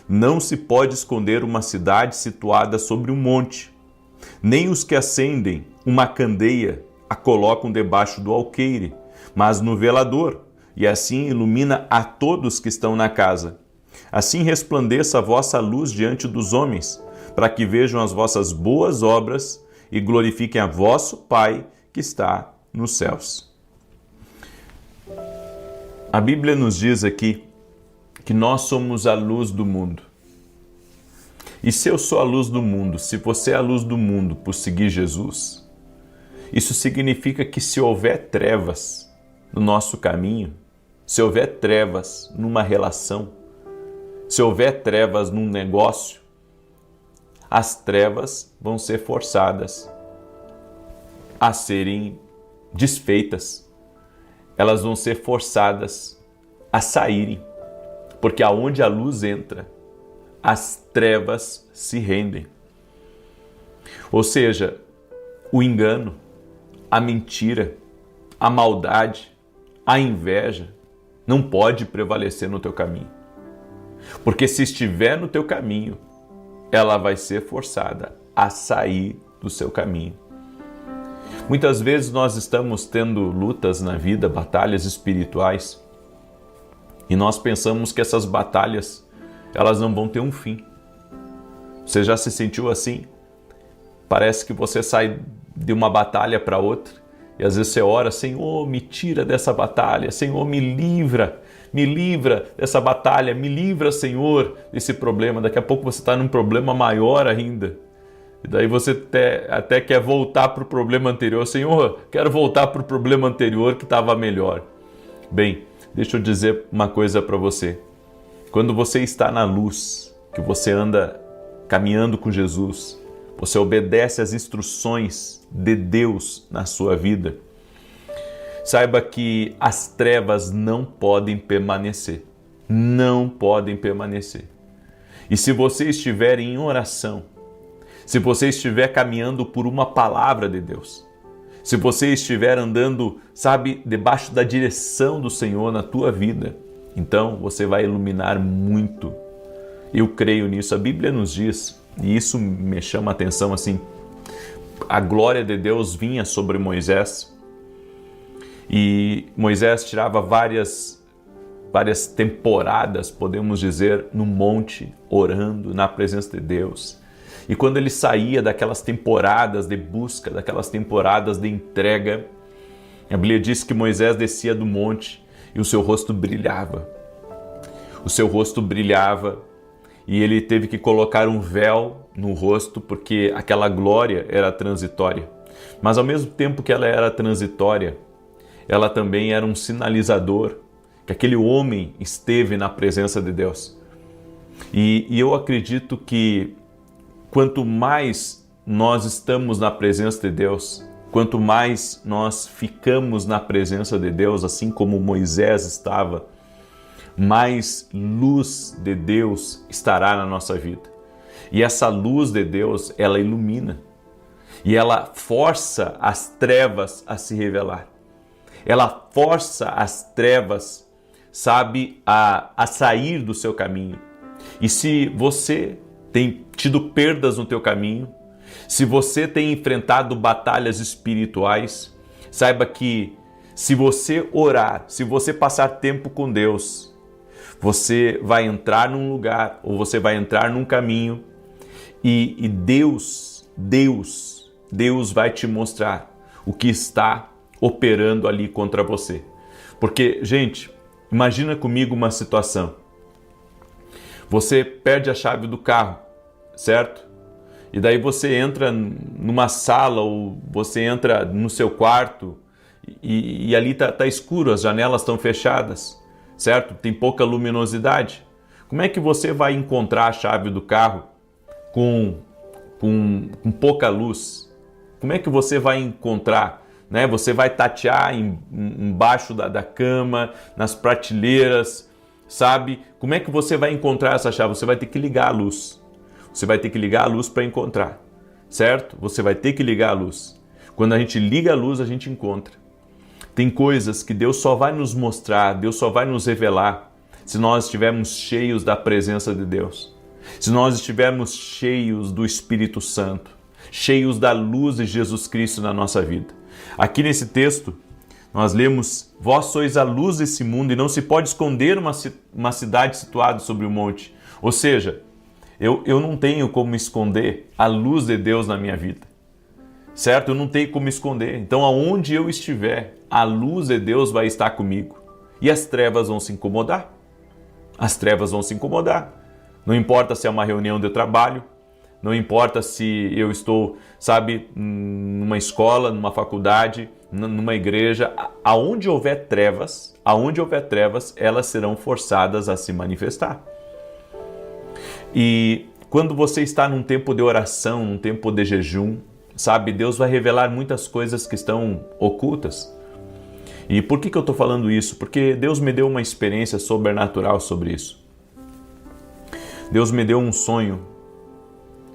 Não se pode esconder uma cidade situada sobre um monte. Nem os que acendem uma candeia a colocam debaixo do alqueire, mas no velador, e assim ilumina a todos que estão na casa. Assim resplandeça a vossa luz diante dos homens, para que vejam as vossas boas obras e glorifiquem a vosso Pai que está nos céus. A Bíblia nos diz aqui que nós somos a luz do mundo. E se eu sou a luz do mundo, se você é a luz do mundo por seguir Jesus, isso significa que se houver trevas no nosso caminho, se houver trevas numa relação, se houver trevas num negócio, as trevas vão ser forçadas a serem desfeitas. Elas vão ser forçadas a saírem, porque aonde a luz entra, as trevas se rendem. Ou seja, o engano, a mentira, a maldade, a inveja não pode prevalecer no teu caminho. Porque se estiver no teu caminho, ela vai ser forçada a sair do seu caminho. Muitas vezes nós estamos tendo lutas na vida, batalhas espirituais, e nós pensamos que essas batalhas, elas não vão ter um fim. Você já se sentiu assim? Parece que você sai de uma batalha para outra, e às vezes você ora: Senhor, me tira dessa batalha, Senhor, me livra dessa batalha, me livra, Senhor, desse problema. Daqui a pouco você está num problema maior ainda. E daí você até quer voltar para o problema anterior. Senhor, quero voltar para o problema anterior que estava melhor. Bem, deixa eu dizer uma coisa para você. Quando você está na luz, que você anda caminhando com Jesus, você obedece às instruções de Deus na sua vida, saiba que as trevas não podem permanecer. Não podem permanecer. E se você estiver em oração, se você estiver caminhando por uma palavra de Deus, se você estiver andando, debaixo da direção do Senhor na tua vida, então você vai iluminar muito. Eu creio nisso. A Bíblia nos diz, e isso me chama a atenção assim, a glória de Deus vinha sobre Moisés, e Moisés tirava várias temporadas, podemos dizer, no monte, orando na presença de Deus. E quando ele saía daquelas temporadas de busca, daquelas temporadas de entrega, a Bíblia diz que Moisés descia do monte e o seu rosto brilhava. O seu rosto brilhava e ele teve que colocar um véu no rosto porque aquela glória era transitória. Mas ao mesmo tempo que ela era transitória, ela também era um sinalizador que aquele homem esteve na presença de Deus. E eu acredito que quanto mais nós estamos na presença de Deus, quanto mais nós ficamos na presença de Deus, assim como Moisés estava, mais luz de Deus estará na nossa vida. E essa luz de Deus, ela ilumina. E ela força as trevas a se revelar. Ela força as trevas, a sair do seu caminho. E se você tem tido perdas no teu caminho, se você tem enfrentado batalhas espirituais, saiba que se você orar, se você passar tempo com Deus, você vai entrar num lugar, ou você vai entrar num caminho, e Deus vai te mostrar o que está operando ali contra você. Porque, gente, imagina comigo uma situação. Você perde a chave do carro, certo? E daí você entra numa sala ou você entra no seu quarto e ali tá escuro, as janelas estão fechadas, certo? Tem pouca luminosidade. Como é que você vai encontrar a chave do carro com pouca luz? Como é que você vai encontrar? Né? Você vai tatear embaixo da cama, nas prateleiras, sabe? Como é que você vai encontrar essa chave? Você vai ter que ligar a luz. Você vai ter que ligar a luz para encontrar, certo? Você vai ter que ligar a luz. Quando a gente liga a luz, a gente encontra. Tem coisas que Deus só vai nos mostrar, Deus só vai nos revelar se nós estivermos cheios da presença de Deus. Se nós estivermos cheios do Espírito Santo, cheios da luz de Jesus Cristo na nossa vida. Aqui nesse texto, nós lemos: vós sois a luz desse mundo e não se pode esconder uma cidade situada sobre o monte. Ou seja, eu não tenho como esconder a luz de Deus na minha vida, certo? Eu não tenho como esconder. Então, aonde eu estiver, a luz de Deus vai estar comigo. E as trevas vão se incomodar. As trevas vão se incomodar. Não importa se é uma reunião de trabalho, não importa se eu estou, numa escola, numa faculdade, numa igreja. Aonde houver trevas, elas serão forçadas a se manifestar. E quando você está num tempo de oração, num tempo de jejum, Deus vai revelar muitas coisas que estão ocultas. E por que eu estou falando isso? Porque Deus me deu uma experiência sobrenatural sobre isso. Deus me deu um sonho,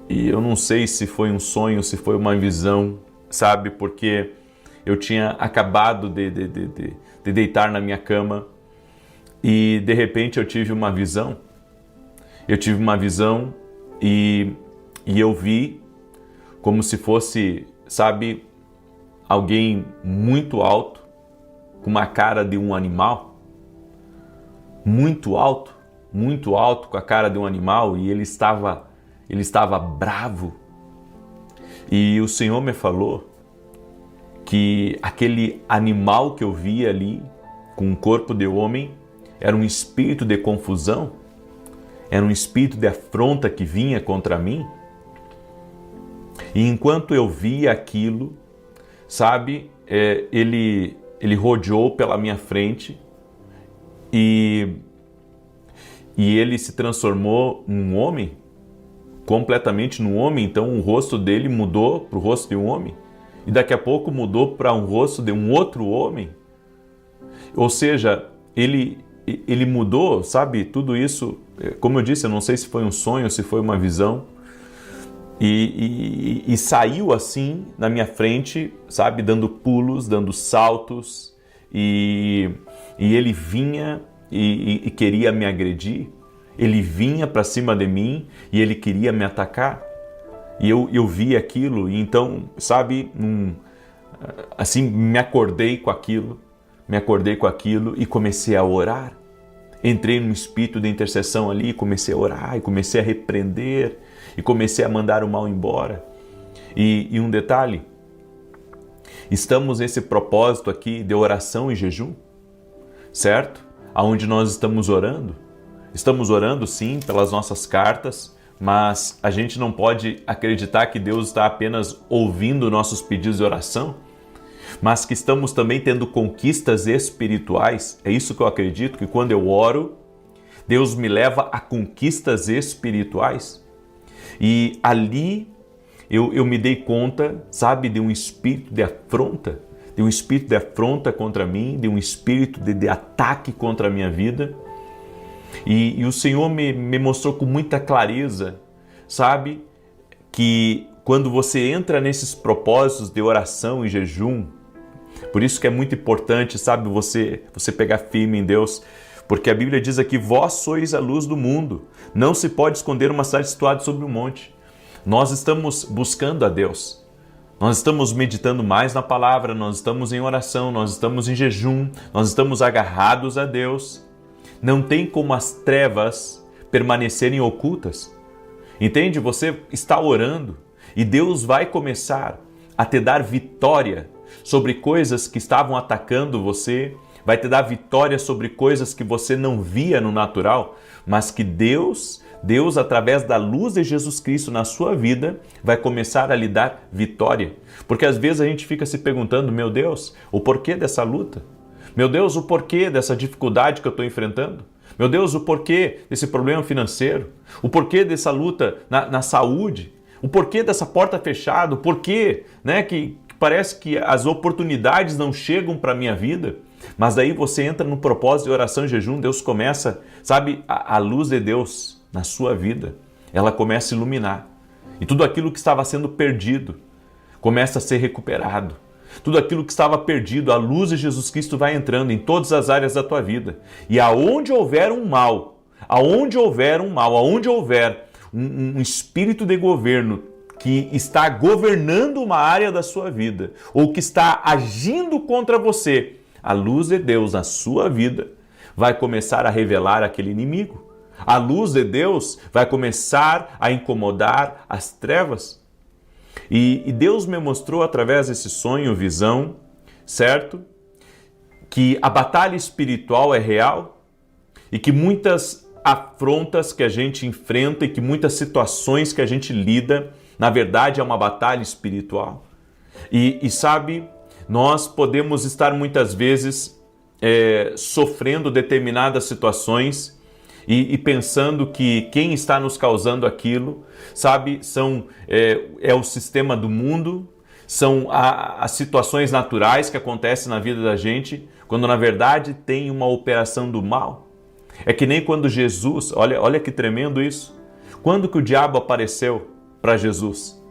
e eu não sei se foi um sonho, se foi uma visão, porque eu tinha acabado de deitar na minha cama e de repente eu tive uma visão. E eu vi como se fosse, alguém muito alto, com uma cara de um animal, muito alto, com a cara de um animal, e ele estava bravo. E o Senhor me falou que aquele animal que eu via ali, com um corpo de homem, era um espírito de confusão, era um espírito de afronta que vinha contra mim. E enquanto eu via aquilo, sabe, ele rodeou pela minha frente e ele se transformou num homem, completamente num homem. Então o rosto dele mudou para o rosto de um homem e daqui a pouco mudou para um rosto de um outro homem. Ou seja, ele mudou, sabe, tudo isso, como eu disse, eu não sei se foi um sonho, se foi uma visão, e saiu assim na minha frente, sabe, dando pulos, dando saltos, e ele vinha e queria me agredir, ele vinha para cima de mim e ele queria me atacar, e eu vi aquilo, e então, sabe, assim, me acordei com aquilo e comecei a orar. Entrei num espírito de intercessão ali, comecei a orar e comecei a repreender e comecei a mandar o mal embora. E um detalhe, estamos nesse propósito aqui de oração e jejum, certo? Aonde nós estamos orando. Estamos orando sim pelas nossas cartas, mas a gente não pode acreditar que Deus está apenas ouvindo nossos pedidos de oração, mas que estamos também tendo conquistas espirituais. É isso que eu acredito, que quando eu oro, Deus me leva a conquistas espirituais. E ali eu me dei conta, sabe, de um espírito de afronta, contra mim, de um espírito de ataque contra a minha vida. E o Senhor me mostrou com muita clareza, sabe, que quando você entra nesses propósitos de oração e jejum, por isso que é muito importante, sabe, você pegar firme em Deus, porque a Bíblia diz aqui, vós sois a luz do mundo, não se pode esconder uma cidade situada sobre um monte. Nós estamos buscando a Deus, nós estamos meditando mais na palavra, nós estamos em oração, nós estamos em jejum, nós estamos agarrados a Deus. Não tem como as trevas permanecerem ocultas, entende? Você está orando e Deus vai começar a te dar vitória sobre coisas que estavam atacando você, vai te dar vitória sobre coisas que você não via no natural, mas que Deus, através da luz de Jesus Cristo na sua vida, vai começar a lhe dar vitória. Porque às vezes a gente fica se perguntando, meu Deus, o porquê dessa luta? Meu Deus, o porquê dessa dificuldade que eu estou enfrentando? Meu Deus, o porquê desse problema financeiro? O porquê dessa luta na saúde? O porquê dessa porta fechada? O porquê, né, que parece que as oportunidades não chegam para a minha vida? Mas daí você entra no propósito de oração e jejum, Deus começa, sabe, a luz de Deus na sua vida, ela começa a iluminar. E tudo aquilo que estava sendo perdido começa a ser recuperado. Tudo aquilo que estava perdido, a luz de Jesus Cristo vai entrando em todas as áreas da tua vida. E aonde houver um mal, aonde houver um espírito de governo que está governando uma área da sua vida, ou que está agindo contra você, a luz de Deus na sua vida vai começar a revelar aquele inimigo. A luz de Deus vai começar a incomodar as trevas. E Deus me mostrou através desse sonho, visão, certo? Que a batalha espiritual é real e que muitas afrontas que a gente enfrenta e que muitas situações que a gente lida, na verdade é uma batalha espiritual. E sabe, nós podemos estar muitas vezes sofrendo determinadas situações e pensando que quem está nos causando aquilo, sabe, é o sistema do mundo, são as situações naturais que acontecem na vida da gente, quando na verdade tem uma operação do mal. É que nem quando Jesus, olha que tremendo isso, quando que o diabo apareceu para Jesus?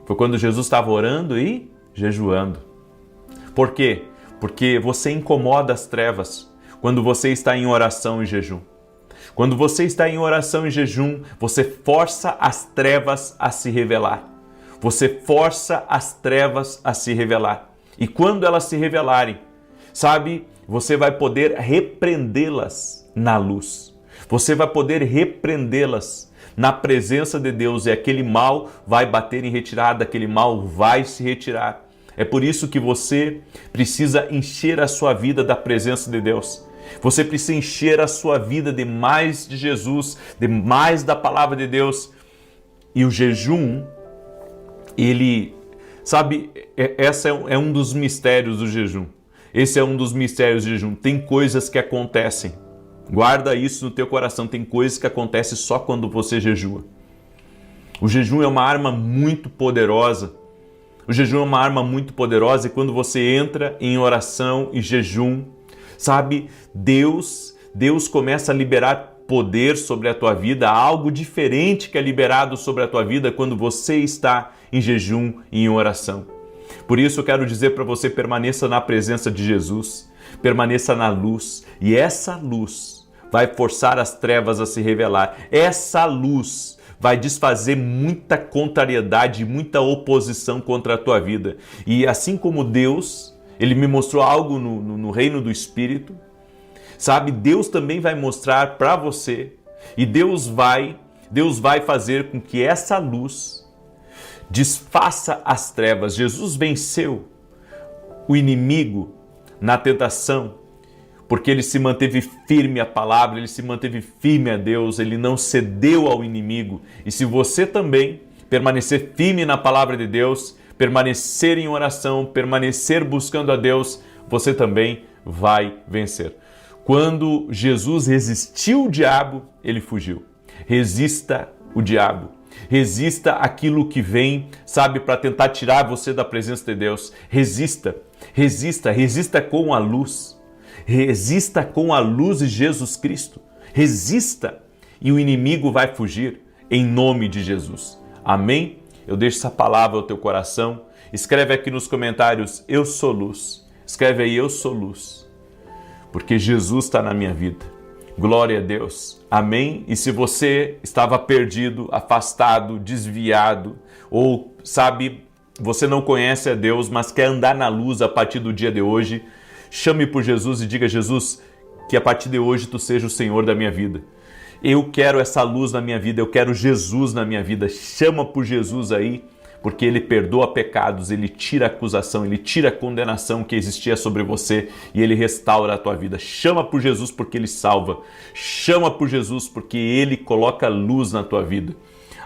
Foi quando Jesus estava orando e jejuando. Por quê? Porque você incomoda as trevas quando você está em oração e jejum. Quando você está em oração e jejum, você força as trevas a se revelar. Você força as trevas a se revelar. E quando elas se revelarem, sabe, você vai poder repreendê-las na luz. Você vai poder repreendê-las na presença de Deus, e aquele mal vai bater em retirada, aquele mal vai se retirar. É por isso que você precisa encher a sua vida da presença de Deus. Você precisa encher a sua vida de mais de Jesus, de mais da palavra de Deus. E o jejum, ele, sabe, esse é um dos mistérios do jejum. Esse é um dos mistérios do jejum. Tem coisas que acontecem. Guarda isso no teu coração. Tem coisas que acontecem só quando você jejua. O jejum é uma arma muito poderosa. O jejum é uma arma muito poderosa, e quando você entra em oração e jejum, sabe, Deus começa a liberar poder sobre a tua vida, algo diferente que é liberado sobre a tua vida quando você está em jejum e em oração. Por isso eu quero dizer para você, permaneça na presença de Jesus, permaneça na luz, e essa luz vai forçar as trevas a se revelar. Essa luz vai desfazer muita contrariedade, muita oposição contra a tua vida. E assim como Deus, Ele me mostrou algo no reino do Espírito, sabe? Deus também vai mostrar para você, e Deus vai fazer com que essa luz desfaça as trevas. Jesus venceu o inimigo na tentação, porque ele se manteve firme à palavra, ele se manteve firme a Deus, ele não cedeu ao inimigo. E se você também permanecer firme na palavra de Deus, permanecer em oração, permanecer buscando a Deus, você também vai vencer. Quando Jesus resistiu o diabo, ele fugiu. Resista o diabo. Resista aquilo que vem, sabe, para tentar tirar você da presença de Deus. Resista com a luz. Resista com a luz de Jesus Cristo. Resista e o inimigo vai fugir em nome de Jesus. Amém? Eu deixo essa palavra ao teu coração. Escreve aqui nos comentários, eu sou luz. Escreve aí, eu sou luz. Porque Jesus está na minha vida. Glória a Deus. Amém? E se você estava perdido, afastado, desviado, ou sabe, você não conhece a Deus, mas quer andar na luz a partir do dia de hoje, chame por Jesus e diga, Jesus, que a partir de hoje tu seja o Senhor da minha vida. Eu quero essa luz na minha vida, eu quero Jesus na minha vida. Chama por Jesus aí, porque Ele perdoa pecados, Ele tira a acusação, Ele tira a condenação que existia sobre você e Ele restaura a tua vida. Chama por Jesus porque Ele salva. Chama por Jesus porque Ele coloca luz na tua vida.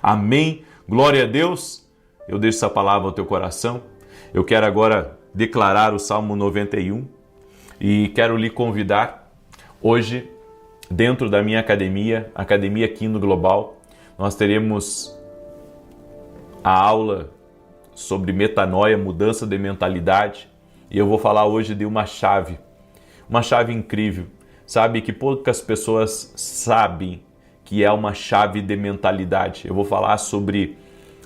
Amém? Glória a Deus. Eu deixo essa palavra ao teu coração. Eu quero agora declarar o Salmo 91 e quero lhe convidar hoje, dentro da minha academia, Academia Kingdom Global, nós teremos a aula sobre metanoia, mudança de mentalidade, e eu vou falar hoje de uma chave incrível, sabe, que poucas pessoas sabem que é uma chave de mentalidade. Eu vou falar sobre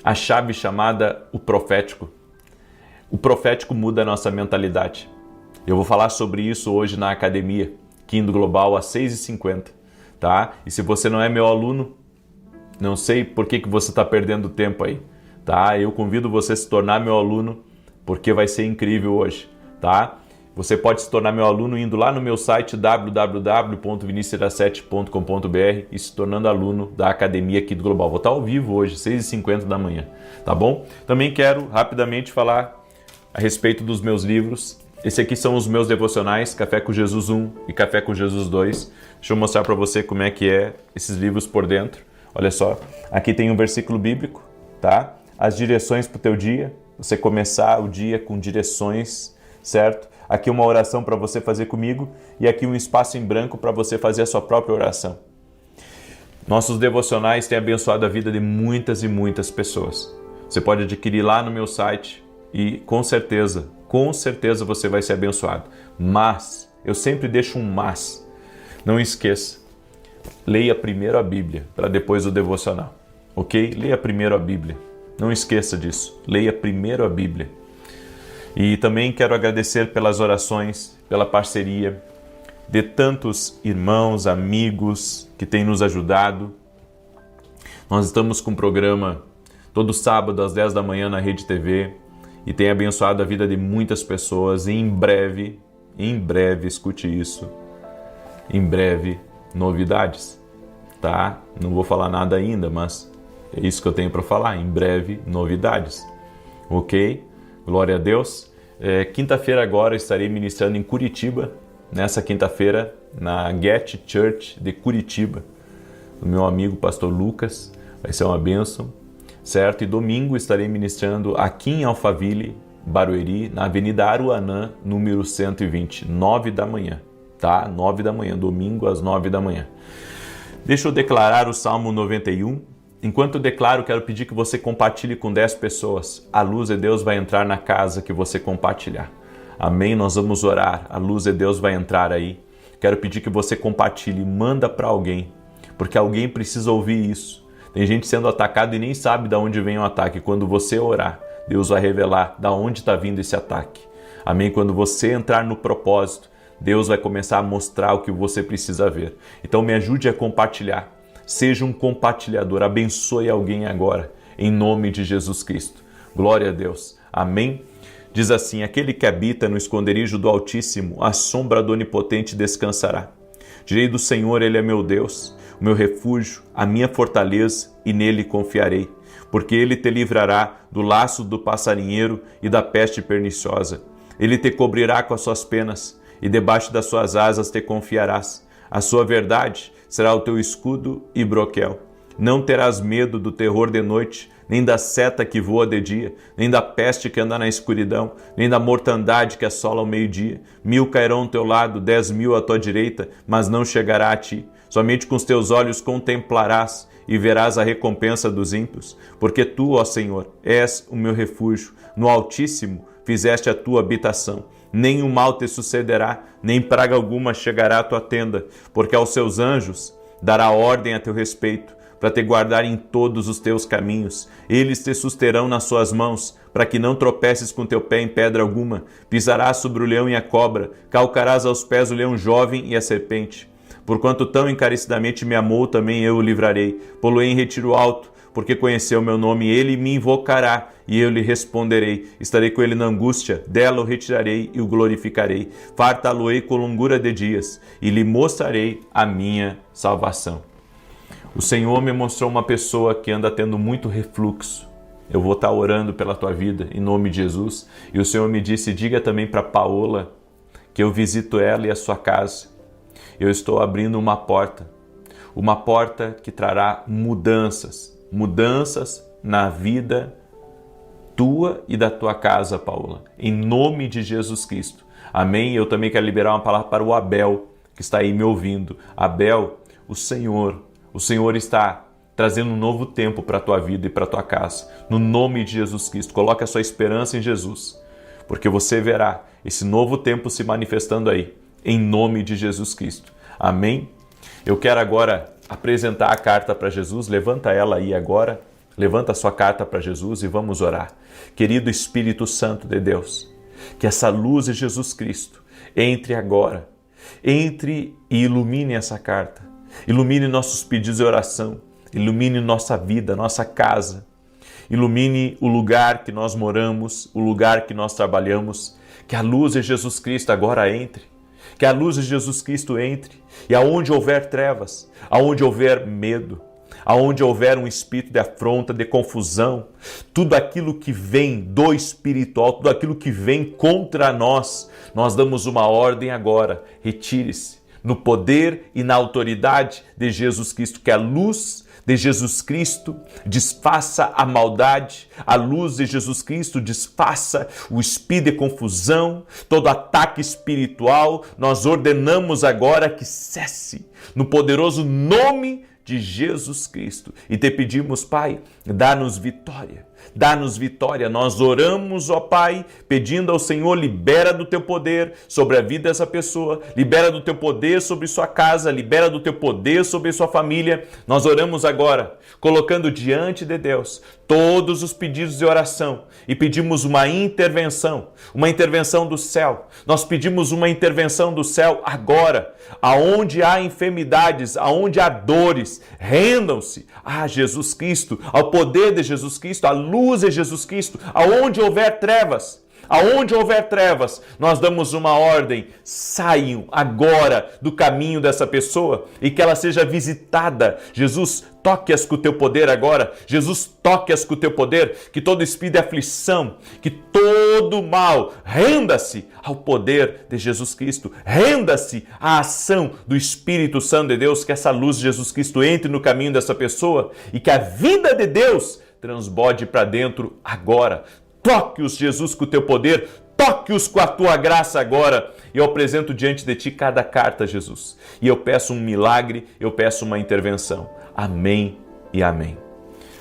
a chave chamada o profético. O profético muda a nossa mentalidade. Eu vou falar sobre isso hoje na Academia Kingdom Global às 6h50, tá? E se você não é meu aluno, não sei por que você está perdendo tempo aí, tá? Eu convido você a se tornar meu aluno, porque vai ser incrível hoje, tá? Você pode se tornar meu aluno indo lá no meu site www.vinicius17.com.br e se tornando aluno da Academia Kingdom Global. Vou estar ao vivo hoje, 6h50 da manhã, tá bom? Também quero rapidamente falar a respeito dos meus livros. Esse aqui são os meus devocionais, Café com Jesus 1 e Café com Jesus 2. Deixa eu mostrar para você como é que é esses livros por dentro. Olha só, aqui tem um versículo bíblico, tá? As direções para o teu dia, você começar o dia com direções, certo? Aqui uma oração para você fazer comigo e aqui um espaço em branco para você fazer a sua própria oração. Nossos devocionais têm abençoado a vida de muitas e muitas pessoas. Você pode adquirir lá no meu site e com certeza você vai ser abençoado. Mas, eu sempre deixo um mas. Não esqueça, leia primeiro a Bíblia para depois o devocional, ok? Leia primeiro a Bíblia. Não esqueça disso. Leia primeiro a Bíblia. E também quero agradecer pelas orações, pela parceria de tantos irmãos, amigos que têm nos ajudado. Nós estamos com um programa todo sábado às 10 da manhã na Rede TV e tem abençoado a vida de muitas pessoas. E em breve, escute isso, em breve, novidades, tá? Não vou falar nada ainda, mas é isso que eu tenho para falar, em breve, novidades, ok? Glória a Deus. Quinta-feira agora estarei ministrando em Curitiba, nessa quinta-feira, na Get Church de Curitiba, do meu amigo pastor Lucas, vai ser uma bênção, certo? E domingo estarei ministrando aqui em Alphaville, Barueri, na Avenida Aruanã, número 120, 9 da manhã, tá? 9 da manhã, domingo às 9 da manhã. Deixa eu declarar o Salmo 91. Enquanto eu declaro, quero pedir que você compartilhe com 10 pessoas. A luz de Deus vai entrar na casa que você compartilhar. Amém? Nós vamos orar. A luz de Deus vai entrar aí. Quero pedir que você compartilhe, manda para alguém, porque alguém precisa ouvir isso. Tem gente sendo atacada e nem sabe de onde vem o ataque. Quando você orar, Deus vai revelar de onde está vindo esse ataque. Amém? Quando você entrar no propósito, Deus vai começar a mostrar o que você precisa ver. Então me ajude a compartilhar. Seja um compartilhador. Abençoe alguém agora, em nome de Jesus Cristo. Glória a Deus. Amém? Diz assim: aquele que habita no esconderijo do Altíssimo, a sombra do Onipotente descansará. Direi do Senhor, Ele é meu Deus, o meu refúgio, a minha fortaleza, e nele confiarei. Porque Ele te livrará do laço do passarinheiro e da peste perniciosa. Ele te cobrirá com as suas penas, e debaixo das suas asas te confiarás. A sua verdade será o teu escudo e broquel. Não terás medo do terror de noite, nem da seta que voa de dia, nem da peste que anda na escuridão, nem da mortandade que assola ao meio-dia. 1000 cairão ao teu lado, 10.000 à tua direita, mas não chegará a ti. Somente com os teus olhos contemplarás e verás a recompensa dos ímpios. Porque tu, ó Senhor, és o meu refúgio. No Altíssimo fizeste a tua habitação. Nem o mal te sucederá, nem praga alguma chegará à tua tenda, porque aos seus anjos dará ordem a teu respeito, para te guardar em todos os teus caminhos. Eles te susterão nas suas mãos, para que não tropeces com teu pé em pedra alguma. Pisarás sobre o leão e a cobra, calcarás aos pés o leão jovem e a serpente. Porquanto tão encarecidamente me amou, também eu o livrarei. Pô-lo-ei em retiro alto, porque conheceu o meu nome. Ele me invocará, e eu lhe responderei. Estarei com ele na angústia, dela o retirarei e o glorificarei. Fartá-lo-ei com longura de dias, e lhe mostrarei a minha salvação. O Senhor me mostrou uma pessoa que anda tendo muito refluxo. Eu vou estar orando pela tua vida, em nome de Jesus. E o Senhor me disse, diga também para Paola que eu visito ela e a sua casa. Eu estou abrindo uma porta que trará mudanças na vida tua e da tua casa, Paola, em nome de Jesus Cristo. Amém? Eu também quero liberar uma palavra para o Abel, que está aí me ouvindo. Abel, o Senhor está trazendo um novo tempo para a tua vida e para a tua casa. No nome de Jesus Cristo, coloque a sua esperança em Jesus, porque você verá esse novo tempo se manifestando aí, em nome de Jesus Cristo. Amém? Eu quero agora apresentar a carta para Jesus. Levanta ela aí agora. Levanta a sua carta para Jesus e vamos orar. Querido Espírito Santo de Deus, que essa luz de Jesus Cristo entre agora. Entre e ilumine essa carta. Ilumine nossos pedidos de oração. Ilumine nossa vida, nossa casa. Ilumine o lugar que nós moramos, o lugar que nós trabalhamos. Que a luz de Jesus Cristo agora entre. Que a luz de Jesus Cristo entre, e aonde houver trevas, aonde houver medo, aonde houver um espírito de afronta, de confusão, tudo aquilo que vem do espiritual, tudo aquilo que vem contra nós, nós damos uma ordem agora, retire-se, no poder e na autoridade de Jesus Cristo, que a luz de Jesus Cristo desfaça a maldade, a luz de Jesus Cristo desfaça o espírito de confusão, todo ataque espiritual, nós ordenamos agora que cesse, no poderoso nome de Jesus Cristo. E te pedimos, Pai, dá-nos vitória. Dá-nos vitória. Nós oramos, ó Pai, pedindo ao Senhor, libera do teu poder sobre a vida dessa pessoa, libera do teu poder sobre sua casa, libera do teu poder sobre sua família. Nós oramos agora, colocando diante de Deus todos os pedidos de oração e pedimos uma intervenção do céu. Nós pedimos uma intervenção do céu agora, aonde há enfermidades, aonde há dores, rendam-se a Jesus Cristo, ao poder de Jesus Cristo, à luz luz é Jesus Cristo. Aonde houver trevas, nós damos uma ordem: saiam agora do caminho dessa pessoa e que ela seja visitada. Jesus, toque-as com o teu poder agora. Jesus, toque-as com o teu poder. Que todo espírito de aflição, que todo mal, renda-se ao poder de Jesus Cristo. Renda-se à ação do Espírito Santo de Deus. Que essa luz de Jesus Cristo entre no caminho dessa pessoa e que a vida de Deus transborde para dentro agora. Toque-os, Jesus, com o teu poder, toque-os com a tua graça agora. Eu apresento diante de ti cada carta, Jesus. E eu peço um milagre, eu peço uma intervenção. Amém e amém.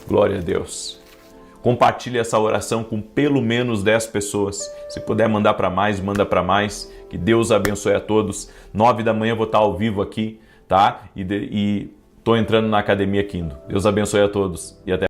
Glória a Deus. Compartilhe essa oração com pelo menos 10 pessoas. Se puder mandar para mais, manda para mais. Que Deus abençoe a todos. 9 da manhã eu vou estar ao vivo aqui, tá? E tô entrando na Academia Kindle. Deus abençoe a todos e até